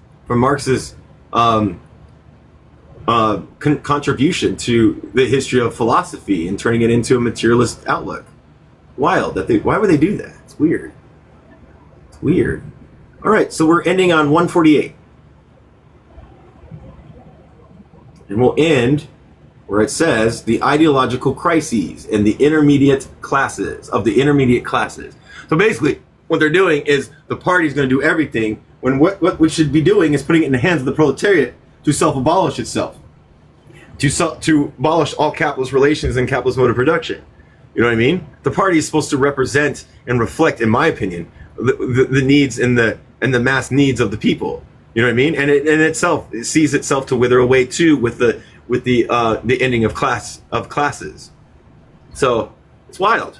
[SPEAKER 1] contribution to the history of philosophy and turning it into a materialist outlook. Wild that why would they do that? It's weird. All right, so we're ending on 148. And we'll end where it says the ideological crises and the intermediate classes of the intermediate classes. So basically, what they're doing is the party's going to do everything when what we should be doing is putting it in the hands of the proletariat to self-abolish itself, to abolish all capitalist relations and capitalist mode of production. You know what I mean? The party is supposed to represent and reflect, in my opinion, the needs and the mass needs of the people. You know what I mean? And it sees itself to wither away too with the ending of classes. So it's wild.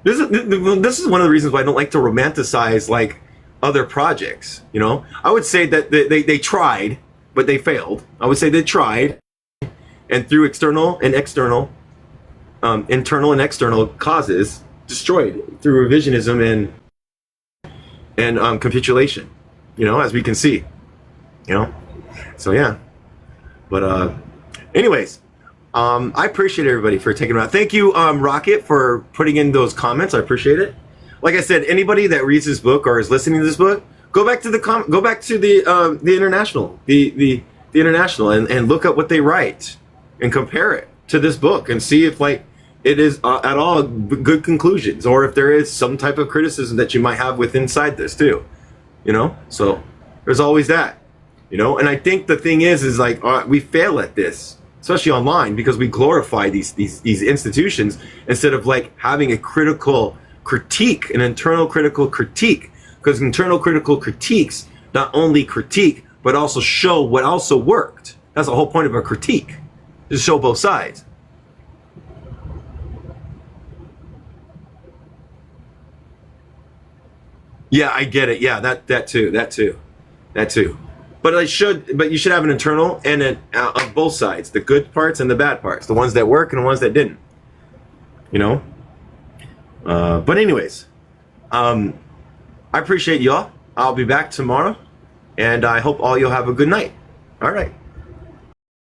[SPEAKER 1] This is one of the reasons why I don't like to romanticize like other projects. You know, I would say that they tried, but they failed. I would say they tried, and through internal and external causes, destroyed through revisionism and capitulation. You know, as we can see. You know, so yeah. But anyways. I appreciate everybody for taking it out. Thank you, Rocket, for putting in those comments. I appreciate it. Like I said, anybody that reads this book or is listening to this book, go back to the international, the international, and look at what they write and compare it to this book and see if like it is at all good conclusions, or if there is some type of criticism that you might have with inside this too. You know, so there's always that. You know, and I think the thing is like we fail at this, especially online, because we glorify these institutions instead of like having a critical critique, an internal critical critique, because internal critical critiques not only critique but also show what also worked. That's the whole point of a critique, is to show both sides. Yeah, I get it. Yeah, that too. But you should have an internal and on both sides, the good parts and the bad parts, the ones that work and the ones that didn't. You know. But anyways, I appreciate y'all. I'll be back tomorrow, and I hope all y'all have a good night. All right.